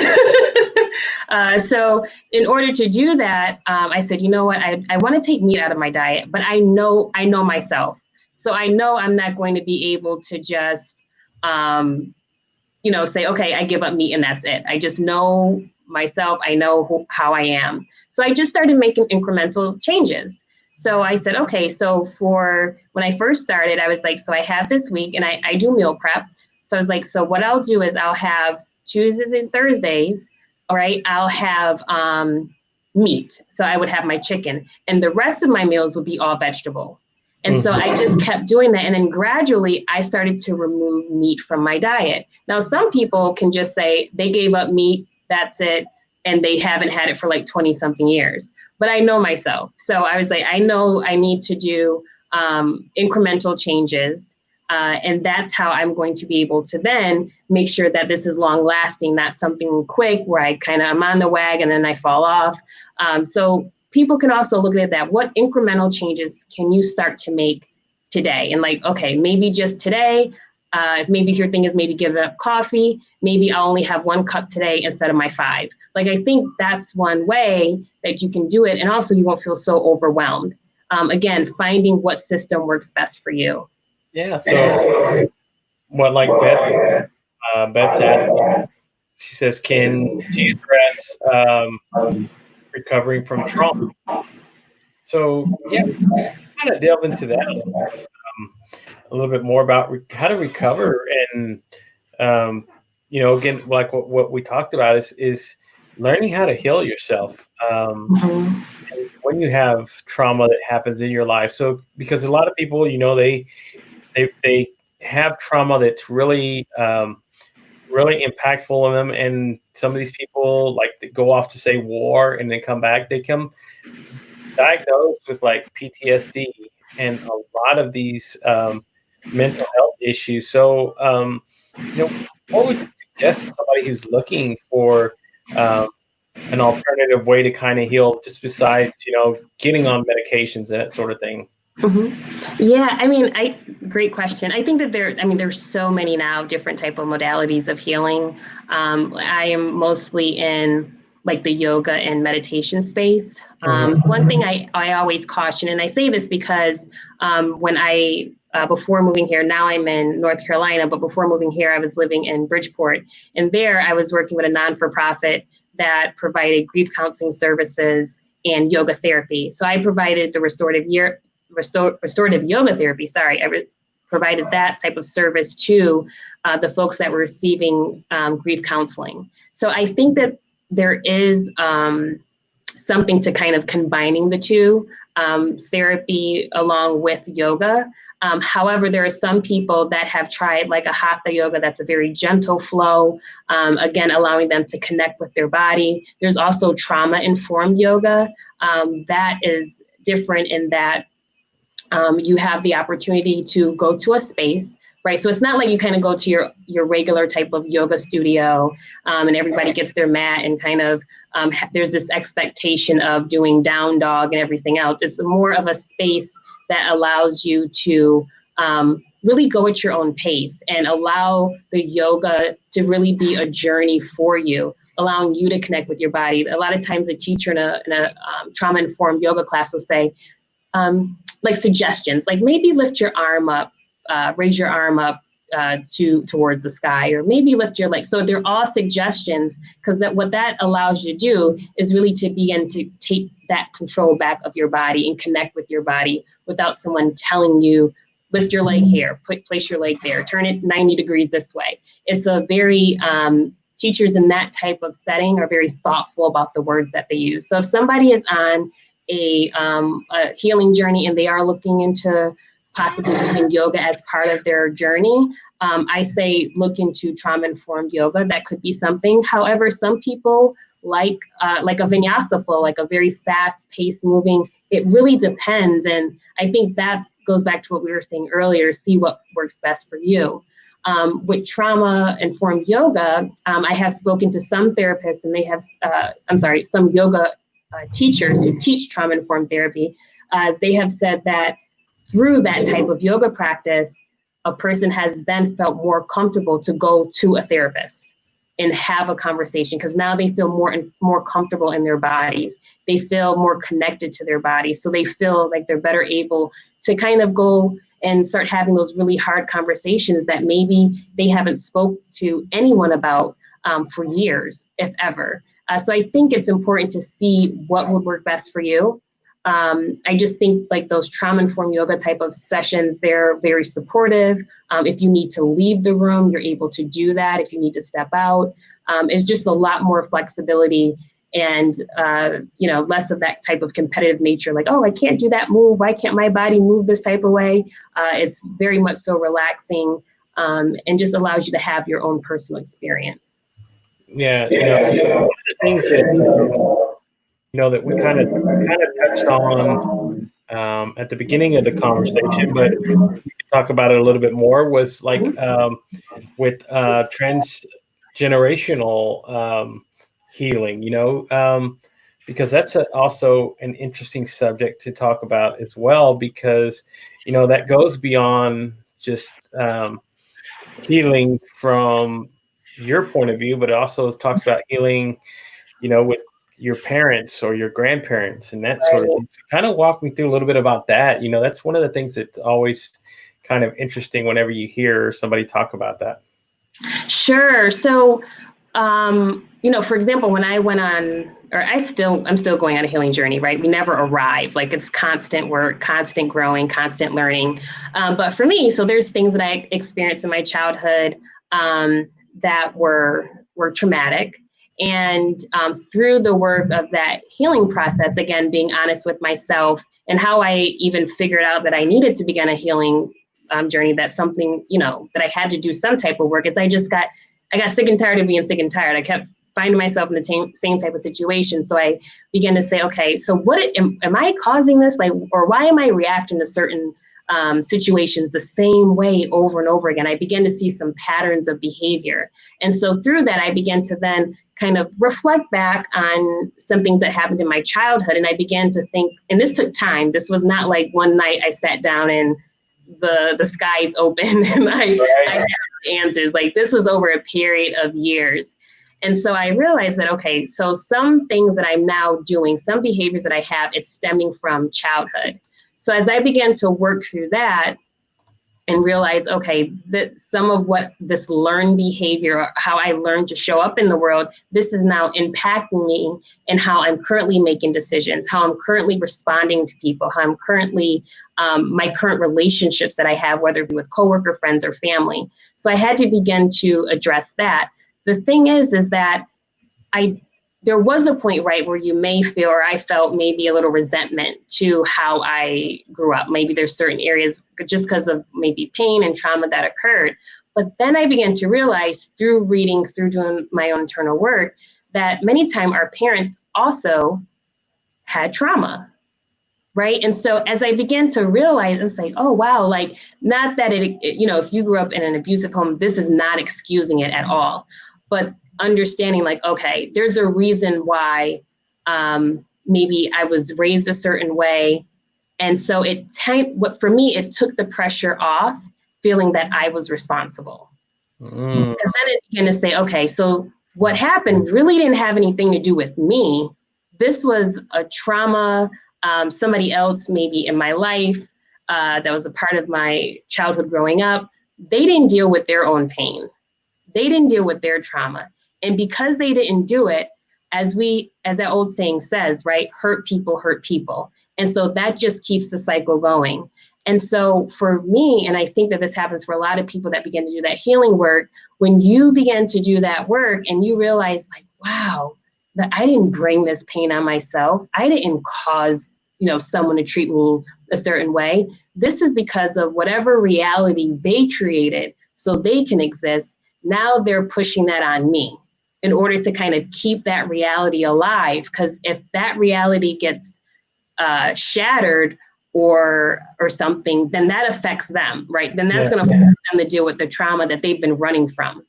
So in order to do that, I said, you know what, I want to take meat out of my diet, but I know myself. So I know I'm not going to be able to just, say, okay, I give up meat and that's it. I just know myself. I know how I am. So I just started making incremental changes. So I said, okay, so for when I first started, I was like, so I have this week and I do meal prep. So I was like, so what I'll do is I'll have Tuesdays and Thursdays, all right, I'll have meat. So I would have my chicken and the rest of my meals would be all vegetable. And so I just kept doing that. And then gradually I started to remove meat from my diet. Now, some people can just say they gave up meat, that's it, and they haven't had it for like 20 something years. But I know myself. So I was like, I know I need to do incremental changes. And that's how I'm going to be able to then make sure that this is long lasting, not something quick where I kind of am on the wagon and then I fall off. So people can also look at that. What incremental changes can you start to make today? And like, okay, maybe just today, maybe if your thing is maybe giving up coffee, maybe I'll only have 1 cup today instead of my 5. Like, I think that's one way that you can do it. And also you won't feel so overwhelmed. Again, finding what system works best for you. Yeah. So what, like Beth said, she says, can she address recovering from trauma? So yeah, kind of delve into that a little bit more about how to recover. And again, like what we talked about is learning how to heal yourself when you have trauma that happens in your life. So because a lot of people, they have trauma that's really really impactful on them, and some of these people, like, they go off to say war and then come back, they come diagnosed with like PTSD and a lot of these mental health issues. So what would you suggest to somebody who's looking for an alternative way to kind of heal, just besides getting on medications and that sort of thing? Yeah, I mean, great question. I think that there's so many now different type of modalities of healing. I am mostly in like the yoga and meditation space. One thing I always caution, and I say this because when before moving here, now I'm in North Carolina, but before moving here, I was living in Bridgeport. And there I was working with a non-for-profit that provided grief counseling services and yoga therapy. So I provided the restorative yoga therapy. I provided that type of service to the folks that were receiving grief counseling. So I think that there is something to kind of combining the two, therapy along with yoga. However, there are some people that have tried like a hatha yoga that's a very gentle flow, again, allowing them to connect with their body. There's also trauma-informed yoga that is different in that you have the opportunity to go to a space, right? So it's not like you kind of go to your regular type of yoga studio and everybody gets their mat and kind of there's this expectation of doing down dog and everything else. It's more of a space that allows you to really go at your own pace and allow the yoga to really be a journey for you, allowing you to connect with your body. A lot of times a teacher in a trauma-informed yoga class will say, like suggestions, like maybe lift your arm up, raise your arm up towards the sky, or maybe lift your leg. So they're all suggestions, because what that allows you to do is really to begin to take that control back of your body and connect with your body without someone telling you, lift your leg here, place your leg there, turn it 90 degrees this way. It's a very, teachers in that type of setting are very thoughtful about the words that they use. So if somebody is on a healing journey and they are looking into possibly using yoga as part of their journey, I say look into trauma-informed yoga. That could be something. However, some people like a vinyasa flow, like a very fast-paced moving. It really depends, and I think that goes back to what we were saying earlier. See what works best for you. With trauma-informed yoga, I have spoken to some therapists, and they have, some yoga teachers who teach trauma-informed therapy. They have said that through that type of yoga practice, a person has then felt more comfortable to go to a therapist and have a conversation, because now they feel more comfortable in their bodies. They feel more connected to their bodies. So they feel like they're better able to kind of go and start having those really hard conversations that maybe they haven't spoke to anyone about for years, if ever. So I think it's important to see what would work best for you. I just think like those trauma-informed yoga type of sessions, they're very supportive. If you need to leave the room, you're able to do that. If you need to step out, it's just a lot more flexibility and, less of that type of competitive nature, like, oh, I can't do that move. Why can't my body move this type of way? It's very much so relaxing and just allows you to have your own personal experience. Yeah, one of the things that that we kind of touched on at the beginning of the conversation, but we can talk about it a little bit more, was like with transgenerational healing, because that's also an interesting subject to talk about as well, because, that goes beyond just healing from your point of view, but it also talks about healing, with your parents or your grandparents and that sort of thing. So kind of walk me through a little bit about that. That's one of the things that's always kind of interesting whenever you hear somebody talk about that. Sure. So, for example, when I went on, I'm still going on a healing journey, right? We never arrive. Like, it's constant work, constant growing, constant learning. But for me, so there's things that I experienced in my childhood that were traumatic. And through the work of that healing process, again, being honest with myself, and how I even figured out that I needed to begin a healing journey, that's something, that I had to do some type of work, is I got sick and tired of being sick and tired. I kept finding myself in the same type of situation. So I began to say, okay, so what am I causing this? Like, or why am I reacting to certain situations the same way over and over again? I began to see some patterns of behavior. And so through that, I began to then kind of reflect back on some things that happened in my childhood. And I began to think, and this took time. This was not like one night I sat down and the skies open and I had answers. Like, this was over a period of years. And so I realized that, okay, so some things that I'm now doing, some behaviors that I have, it's stemming from childhood. So as I began to work through that and realize, okay, that some of what this learned behavior, how I learned to show up in the world, this is now impacting me and how I'm currently making decisions, how I'm currently responding to people, how I'm currently, my current relationships that I have, whether it be with coworker, friends, or family. So I had to begin to address that. The thing is that there was a point, right, where you may feel, or I felt maybe a little resentment to how I grew up. Maybe there's certain areas just because of maybe pain and trauma that occurred. But then I began to realize through reading, through doing my own internal work, that many times our parents also had trauma, right? And so as I began to realize and say, oh, wow, like, not that if you grew up in an abusive home, this is not excusing it at all. But understanding, like, okay, there's a reason why maybe I was raised a certain way. And so for me, it took the pressure off feeling that I was responsible. Because then it began to say, okay, so what happened really didn't have anything to do with me. This was a trauma, somebody else maybe in my life that was a part of my childhood growing up. They didn't deal with their own pain. They didn't deal with their trauma. And because they didn't do it, as that old saying says, right, hurt people hurt people. And so that just keeps the cycle going. And so for me, and I think that this happens for a lot of people that begin to do that healing work, when you begin to do that work and you realize, like, wow, that I didn't bring this pain on myself. I didn't cause, someone to treat me a certain way. This is because of whatever reality they created so they can exist. Now they're pushing that on me in order to kind of keep that reality alive. Because if that reality gets shattered or something, then that affects them, right? Then that's going to force them to deal with the trauma that they've been running from.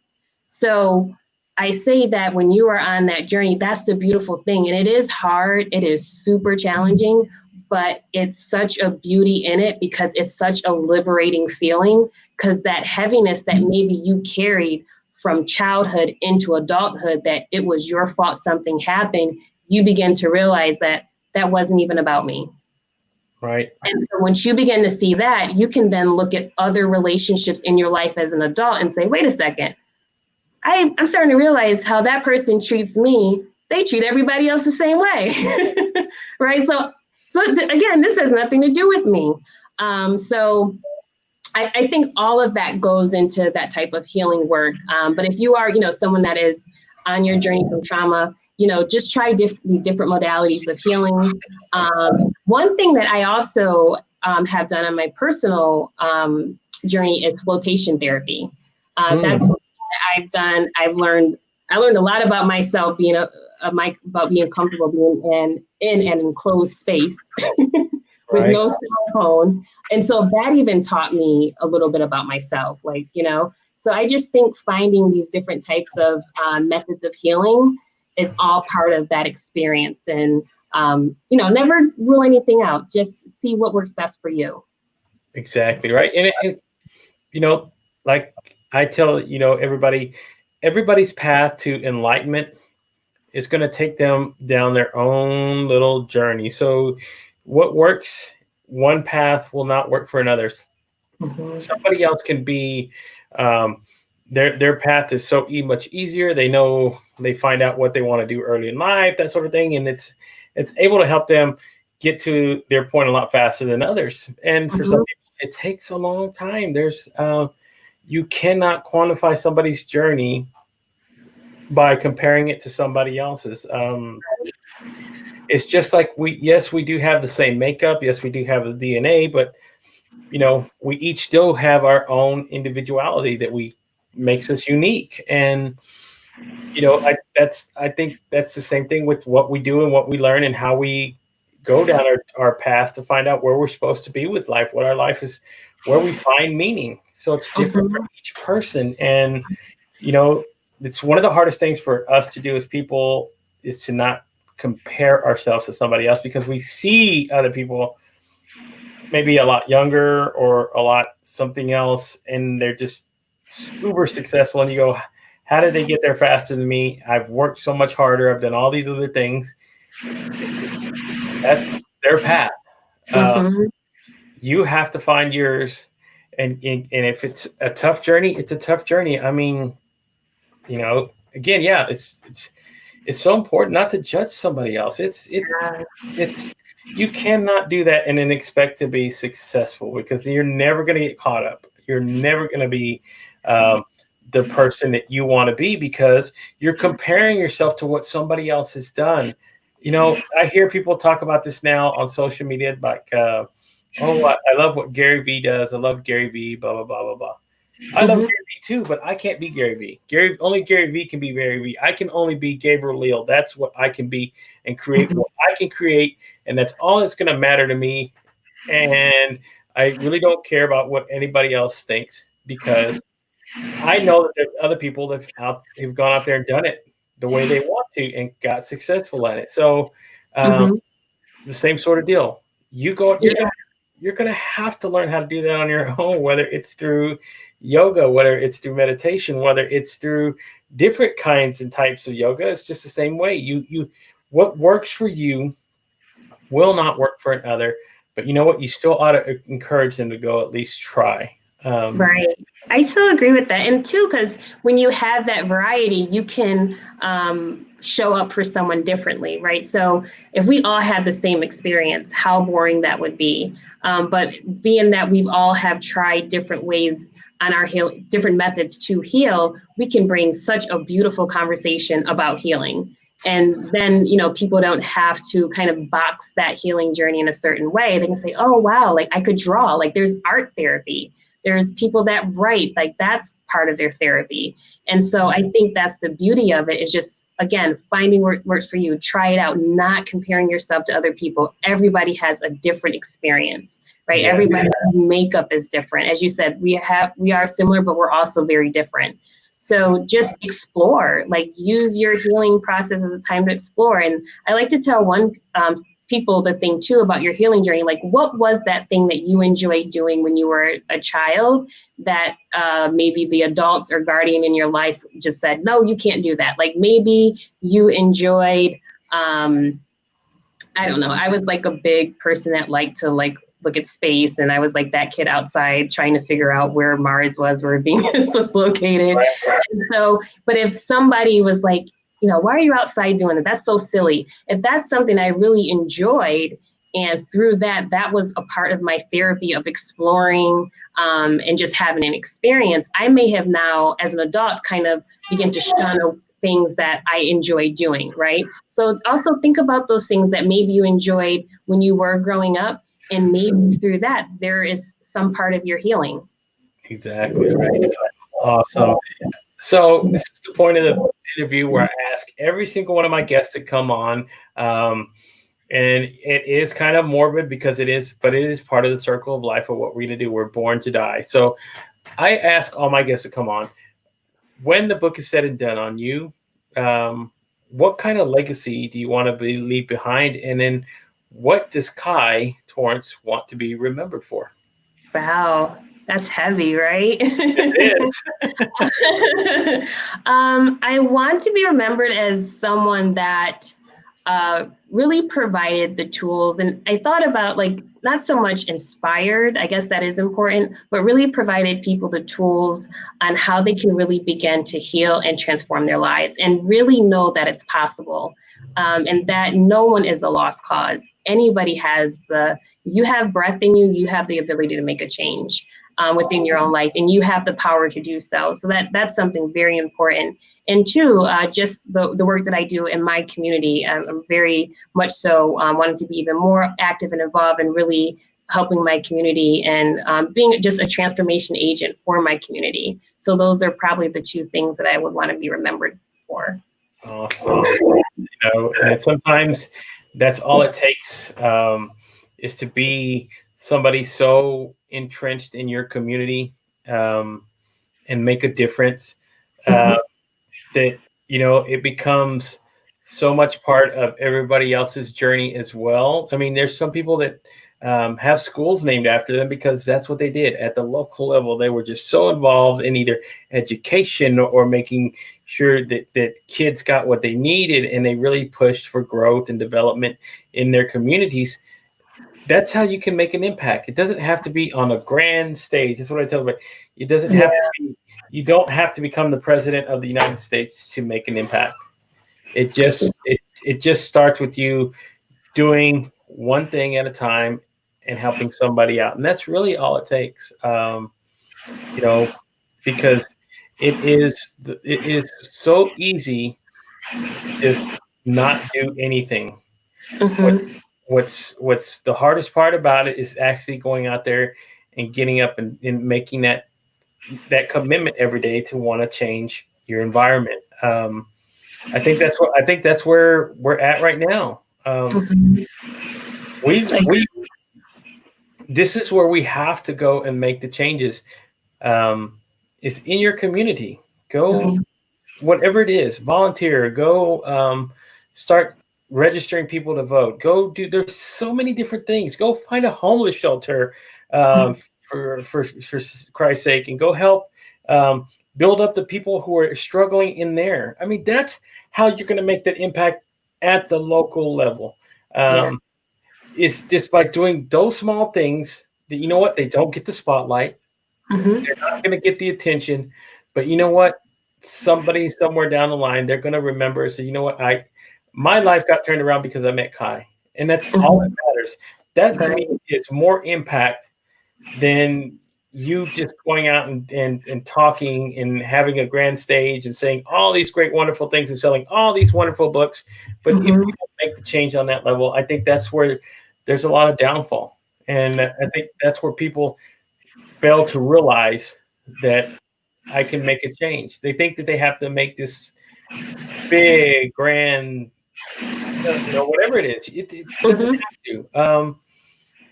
So I say that when you are on that journey, that's the beautiful thing. And it is hard. It is super challenging, but it's such a beauty in it because it's such a liberating feeling, because that heaviness that maybe you carried from childhood into adulthood, that it was your fault something happened, you begin to realize that that wasn't even about me. Right. And so once you begin to see that, you can then look at other relationships in your life as an adult and say, wait a second, I'm starting to realize how that person treats me. They treat everybody else the same way, right? So again, this has nothing to do with me. So I think all of that goes into that type of healing work. But if you are, someone that is on your journey from trauma, just try these different modalities of healing. One thing that I also have done on my personal journey is flotation therapy. That's what I've done. I learned a lot about myself, about being comfortable being in an enclosed space with no cell phone. And so that even taught me a little bit about myself, so I just think finding these different types of methods of healing is all part of that experience. And, never rule anything out, just see what works best for you. Exactly. Right. And like I tell, everybody's path to enlightenment is going to take them down their own little journey. So what works one path will not work for another. Mm-hmm. Somebody else can be, their path is so much easier. They find out what they want to do early in life, that sort of thing. And it's able to help them get to their point a lot faster than others. And for some people, it takes a long time. You cannot quantify somebody's journey by comparing it to somebody else's. It's just like we do have the same makeup. Yes, we do have the DNA, but we each still have our own individuality that makes us unique. And I think that's the same thing with what we do and what we learn and how we go down our path to find out where we're supposed to be with life, what our life is, where we find meaning. So it's different for each person. And it's one of the hardest things for us to do as people is to not compare ourselves to somebody else, because we see other people maybe a lot younger or a lot something else, and they're just uber successful. And you go, How did they get there faster than me? I've worked so much harder. I've done all these other things. It's just, that's their path. Mhm. You have to find yours. And if it's a tough journey, it's a tough journey. I mean, again, yeah, it's so important not to judge somebody else. Yeah. It's you cannot do that and then expect to be successful, because you're never going to get caught up. You're never going to be the person that you want to be, because you're comparing yourself to what somebody else has done. I hear people talk about this now on social media, like, oh, I love what Gary Vee does. I love Gary Vee, blah, blah, blah, blah, blah. I love Mhm. Gary Vee too, but I can't be Gary Vee. Only Gary Vee can be Gary Vee. I can only be Gabriel Leal. That's what I can be and create Mhm. what I can create, and that's all that's going to matter to me. And I really don't care about what anybody else thinks, because I know that there's other people who've gone out there and done it the way they want to and got successful at it. So um, Mhm. the same sort of deal. You go, Yeah. you're gonna have to learn how to do that on your own, whether it's through yoga, whether it's through meditation, whether it's through different kinds and types of yoga. It's just the same way. What works for you will not work for another. But you know what? You still ought to encourage them to go at least try. Right. I still agree with that. And too, because when you have that variety, you can show up for someone differently, right? So if we all had the same experience, how boring that would be. But being that we all have tried different ways on our different methods to heal, we can bring such a beautiful conversation about healing. And then, people don't have to kind of box that healing journey in a certain way. They can say, oh, wow, like I could draw, like there's art therapy. There's people that write, like that's part of their therapy. And so I think that's the beauty of it, is just, again, finding what works for you, try it out, not comparing yourself to other people. Everybody has a different experience, right? Yeah. Everybody's makeup is different. As you said, we are similar, but we're also very different. So just explore, like use your healing process as a time to explore. And I like to tell people the thing too about your healing journey, like what was that thing that you enjoyed doing when you were a child that maybe the adults or guardian in your life just said, no, you can't do that. Like maybe you enjoyed, I don't know, I was like a big person that liked to like look at space, and I was like that kid outside trying to figure out where Mars was, where Venus was located. And so, but if somebody was like, why are you outside doing it? That's so silly. If that's something I really enjoyed, and through that, that was a part of my therapy of exploring and just having an experience, I may have now, as an adult, kind of begin to shun things that I enjoy doing, right? So also think about those things that maybe you enjoyed when you were growing up, and maybe through that, there is some part of your healing. Exactly right. Awesome. So this is the point of the interview where I ask every single one of my guests to come on. And it is kind of morbid because it is part of the circle of life of what we're going to do. We're born to die. So I ask all my guests to come on. When the book is said and done on you, what kind of legacy do you want to leave behind? And then what does Kaii Torrence want to be remembered for? Wow, that's heavy, right? It is. I want to be remembered as someone that really provided the tools. And I thought about like not so much inspired, I guess that is important, but really provided people the tools on how they can really begin to heal and transform their lives and really know that it's possible. And that no one is a lost cause. Anybody has you have breath in you, you have the ability to make a change within your own life, and you have the power to do so. So that's something very important. And two, just the work that I do in my community, I'm very much so wanting to be even more active and involved and really helping my community and being just a transformation agent for my community. So those are probably the two things that I would want to be remembered for. Awesome. And sometimes that's all it takes, is to be somebody so entrenched in your community, and make a difference, that it becomes so much part of everybody else's journey as well. I mean, there's some people that have schools named after them, because that's what they did at the local level. They were just so involved in either education or making sure that kids got what they needed, and they really pushed for growth and development in their communities. That's how you can make an impact. It doesn't have to be on a grand stage. That's what I tell everybody. It doesn't have to be, you don't have to become the president of the United States to make an impact. It just starts with you doing one thing at a time and helping somebody out. And that's really all it takes. Because it is so easy to just not do anything. Mm-hmm. What's the hardest part about it is actually going out there and getting up and making that commitment every day to want to change your environment. I think that's where we're at right now. Mm-hmm. We This is where we have to go and make the changes. It's in your community. Go, Mm-hmm. whatever it is, volunteer. Go, start registering people to vote. Go do. There's so many different things. Go find a homeless shelter, for Christ's sake, and go help build up the people who are struggling in there. I mean, that's how you're going to make that impact at the local level. Yeah. It's just by doing those small things that, you know what, they don't get the spotlight. Mm-hmm. They're not going to get the attention, but you know what? Somebody somewhere down the line, they're going to remember. So you know what? My life got turned around because I met Kaii, and that's all that matters. That's, to Right. me, it's more impact than you just going out and talking and having a grand stage and saying all these great, wonderful things and selling all these wonderful books. But if you Mm-hmm. don't make the change on that level, I think that's where there's a lot of downfall. And I think that's where people fail to realize that I can make a change. They think that they have to make this big, grand, whatever it is. It doesn't Mm-hmm. have to.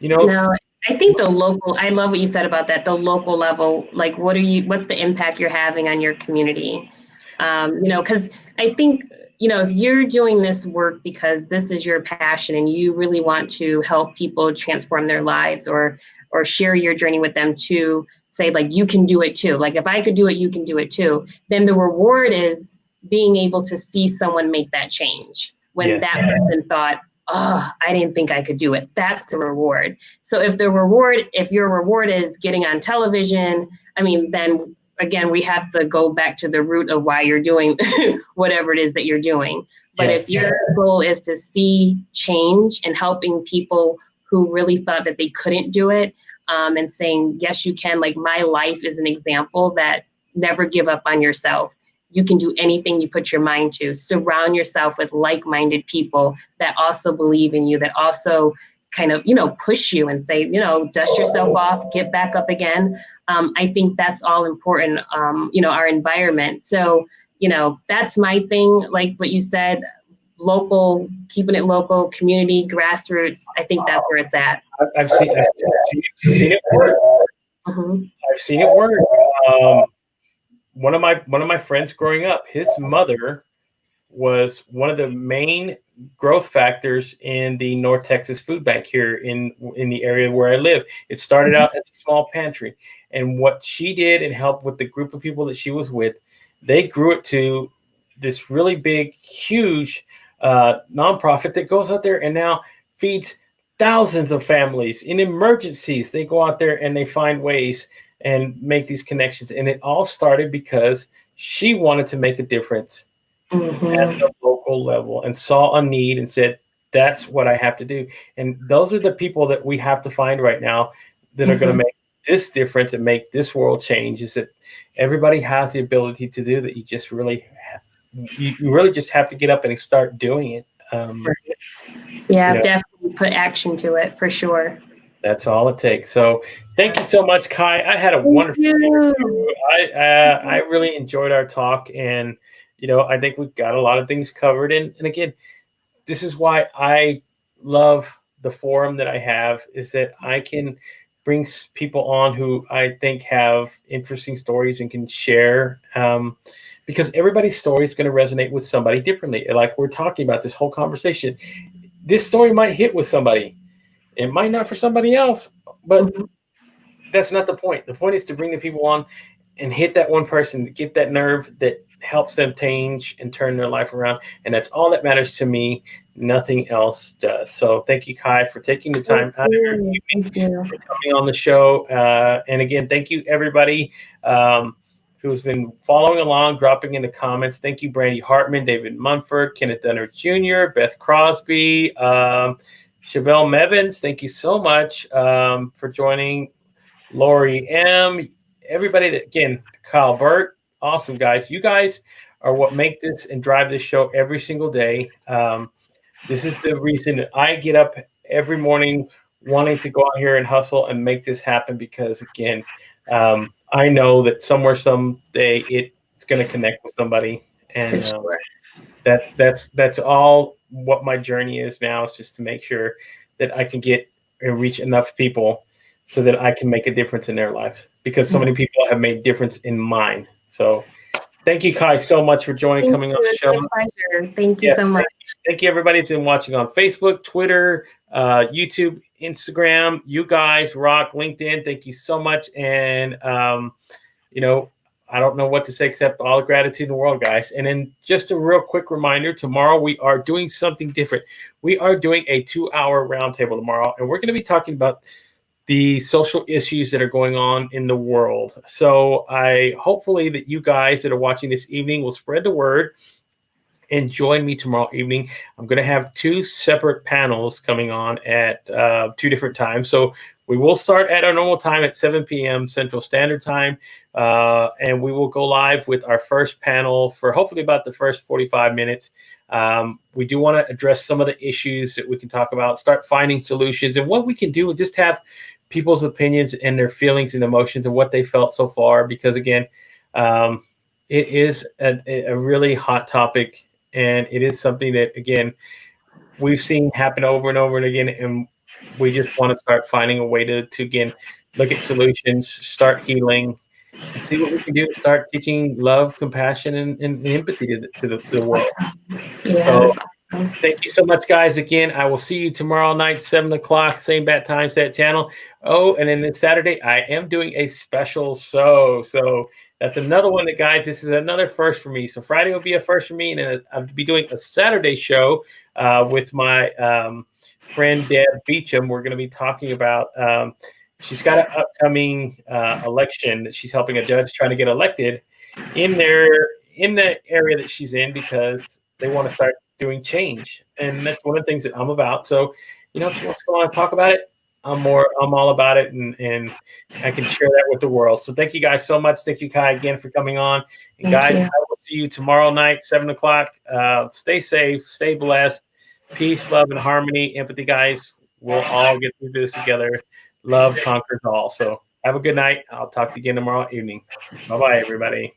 You know, No, I think the local, I love what you said about that, the local level, like what's the impact you're having on your community? Because I think, if you're doing this work because this is your passion and you really want to help people transform their lives, or share your journey with them, to say, like, you can do it too. Like, if I could do it, you can do it too. Then the reward is being able to see someone make that change when yes, that person thought, oh, I didn't think I could do it. That's the reward. So if your reward is getting on television, I mean, then again, we have to go back to the root of why you're doing whatever it is that you're doing. But if yes, your goal is to see change and helping people who really thought that they couldn't do it, and saying, yes, you can, like, my life is an example that never give up on yourself. You can do anything you put your mind to. Surround yourself with like-minded people that also believe in you, that also kind of, push you and say, dust yourself off, get back up again. I think that's all important, our environment. So, that's my thing. Like what you said, local, keeping it local, community, grassroots. I think that's where it's at. I've seen it work. Mm-hmm. I've seen it work. Um, one of my friends growing up, his mother was one of the main growth factors in the North Texas Food Bank here in the area where I live. It started out as a small pantry, and what she did and helped with the group of people that she was with, they grew it to this really big, huge nonprofit that goes out there and now feeds thousands of families in emergencies. They go out there and they find ways and make these connections, and it all started because she wanted to make a difference at Mm-hmm. the local level and saw a need and said, that's what I have to do. And those are the people that we have to find right now that are going to Mm-hmm. make this difference and make this world change. Is that everybody has the ability to do that. You just really, you really just have to get up and start doing it. You Yeah, know, definitely put action to it for sure. that's all it takes. So thank you so much, Kaii. I had a Thank wonderful you. interview. I really enjoyed our talk, and I think we've got a lot of things covered. And again, this is why I love the forum that I have, is that I can bring people on who I think have interesting stories and can share, because everybody's story is going to resonate with somebody differently. Like we're talking about this whole conversation, this story might hit with somebody. It might not for somebody else, but Mhm. that's not the point. The point is to bring the people on and hit that one person, to get that nerve that helps them change and turn their life around. And that's all that matters to me. Nothing else does. So thank you, Kaii, for taking the time out of your evening Thank you. for coming on the show. And again, thank you, everybody who's been following along, dropping in the comments. Thank you, Brandy Hartman, David Munford, Kenneth Dunner Jr., Beth Crosby, Chevelle Mevins. Thank you so much for joining. Lori M, everybody that, again, Kyle Burt, awesome guys. You guys are what make this and drive this show every single day. This is the reason that I get up every morning wanting to go out here and hustle and make this happen because, again, I know that somewhere, someday it's going to connect with somebody. And For sure. that's all what my journey is now, is just to make sure that I can get and reach enough people so that I can make a difference in their lives, because so many people have made difference in mine. So thank you, Kaii, so much for joining, coming on the show. It's my pleasure. Thank you Yes, so much. thank you, everybody who's been watching on Facebook, Twitter, YouTube, Instagram. You guys rock. LinkedIn, thank you so much. And, you know, I don't know what to say except all the gratitude in the world, guys. And then just a real quick reminder, tomorrow we are doing something different. We are doing a 2-hour roundtable tomorrow, and we're going to be talking about the social issues that are going on in the world. So I hopefully that you guys that are watching this evening will spread the word and join me tomorrow evening. I'm going to have 2 separate panels coming on at 2 different times. So we will start at our normal time at 7 p.m. Central Standard Time, and we will go live with our first panel for hopefully about the first 45 minutes. We do want to address some of the issues that we can talk about, start finding solutions, and what we can do, and just have people's opinions and their feelings and emotions and what they felt so far. Because again, it is a really hot topic, and it is something that, again, we've seen happen over and over and again, and we just want to start finding a way to again, look at solutions, start healing, and see what we can do to start teaching love, compassion, and empathy to the world. Yeah, So awesome. thank you so much, guys. Again, I will see you tomorrow night, 7 o'clock, same bat time, set channel. Oh, and then this Saturday, I am doing a special show. So that's another one that, guys, this is another first for me. So Friday will be a first for me, and then I'll be doing a Saturday show with my friend Deb Beecham. We're going to be talking about, she's got an upcoming election that she's helping a judge trying to get elected in the area that she's in, because they want to start doing change. And that's one of the things that I'm about. So, you know, if she wants to go on and talk about it, I'm all about it, and I can share that with the world. So thank you guys so much. Thank you, Kaii, again for coming on. And guys, I will see you tomorrow night, 7 o'clock. Stay safe, stay blessed. Peace, love, and harmony. Empathy, guys. We'll all get through this together. Love conquers all. So have a good night. I'll talk to you again tomorrow evening. Bye-bye, everybody.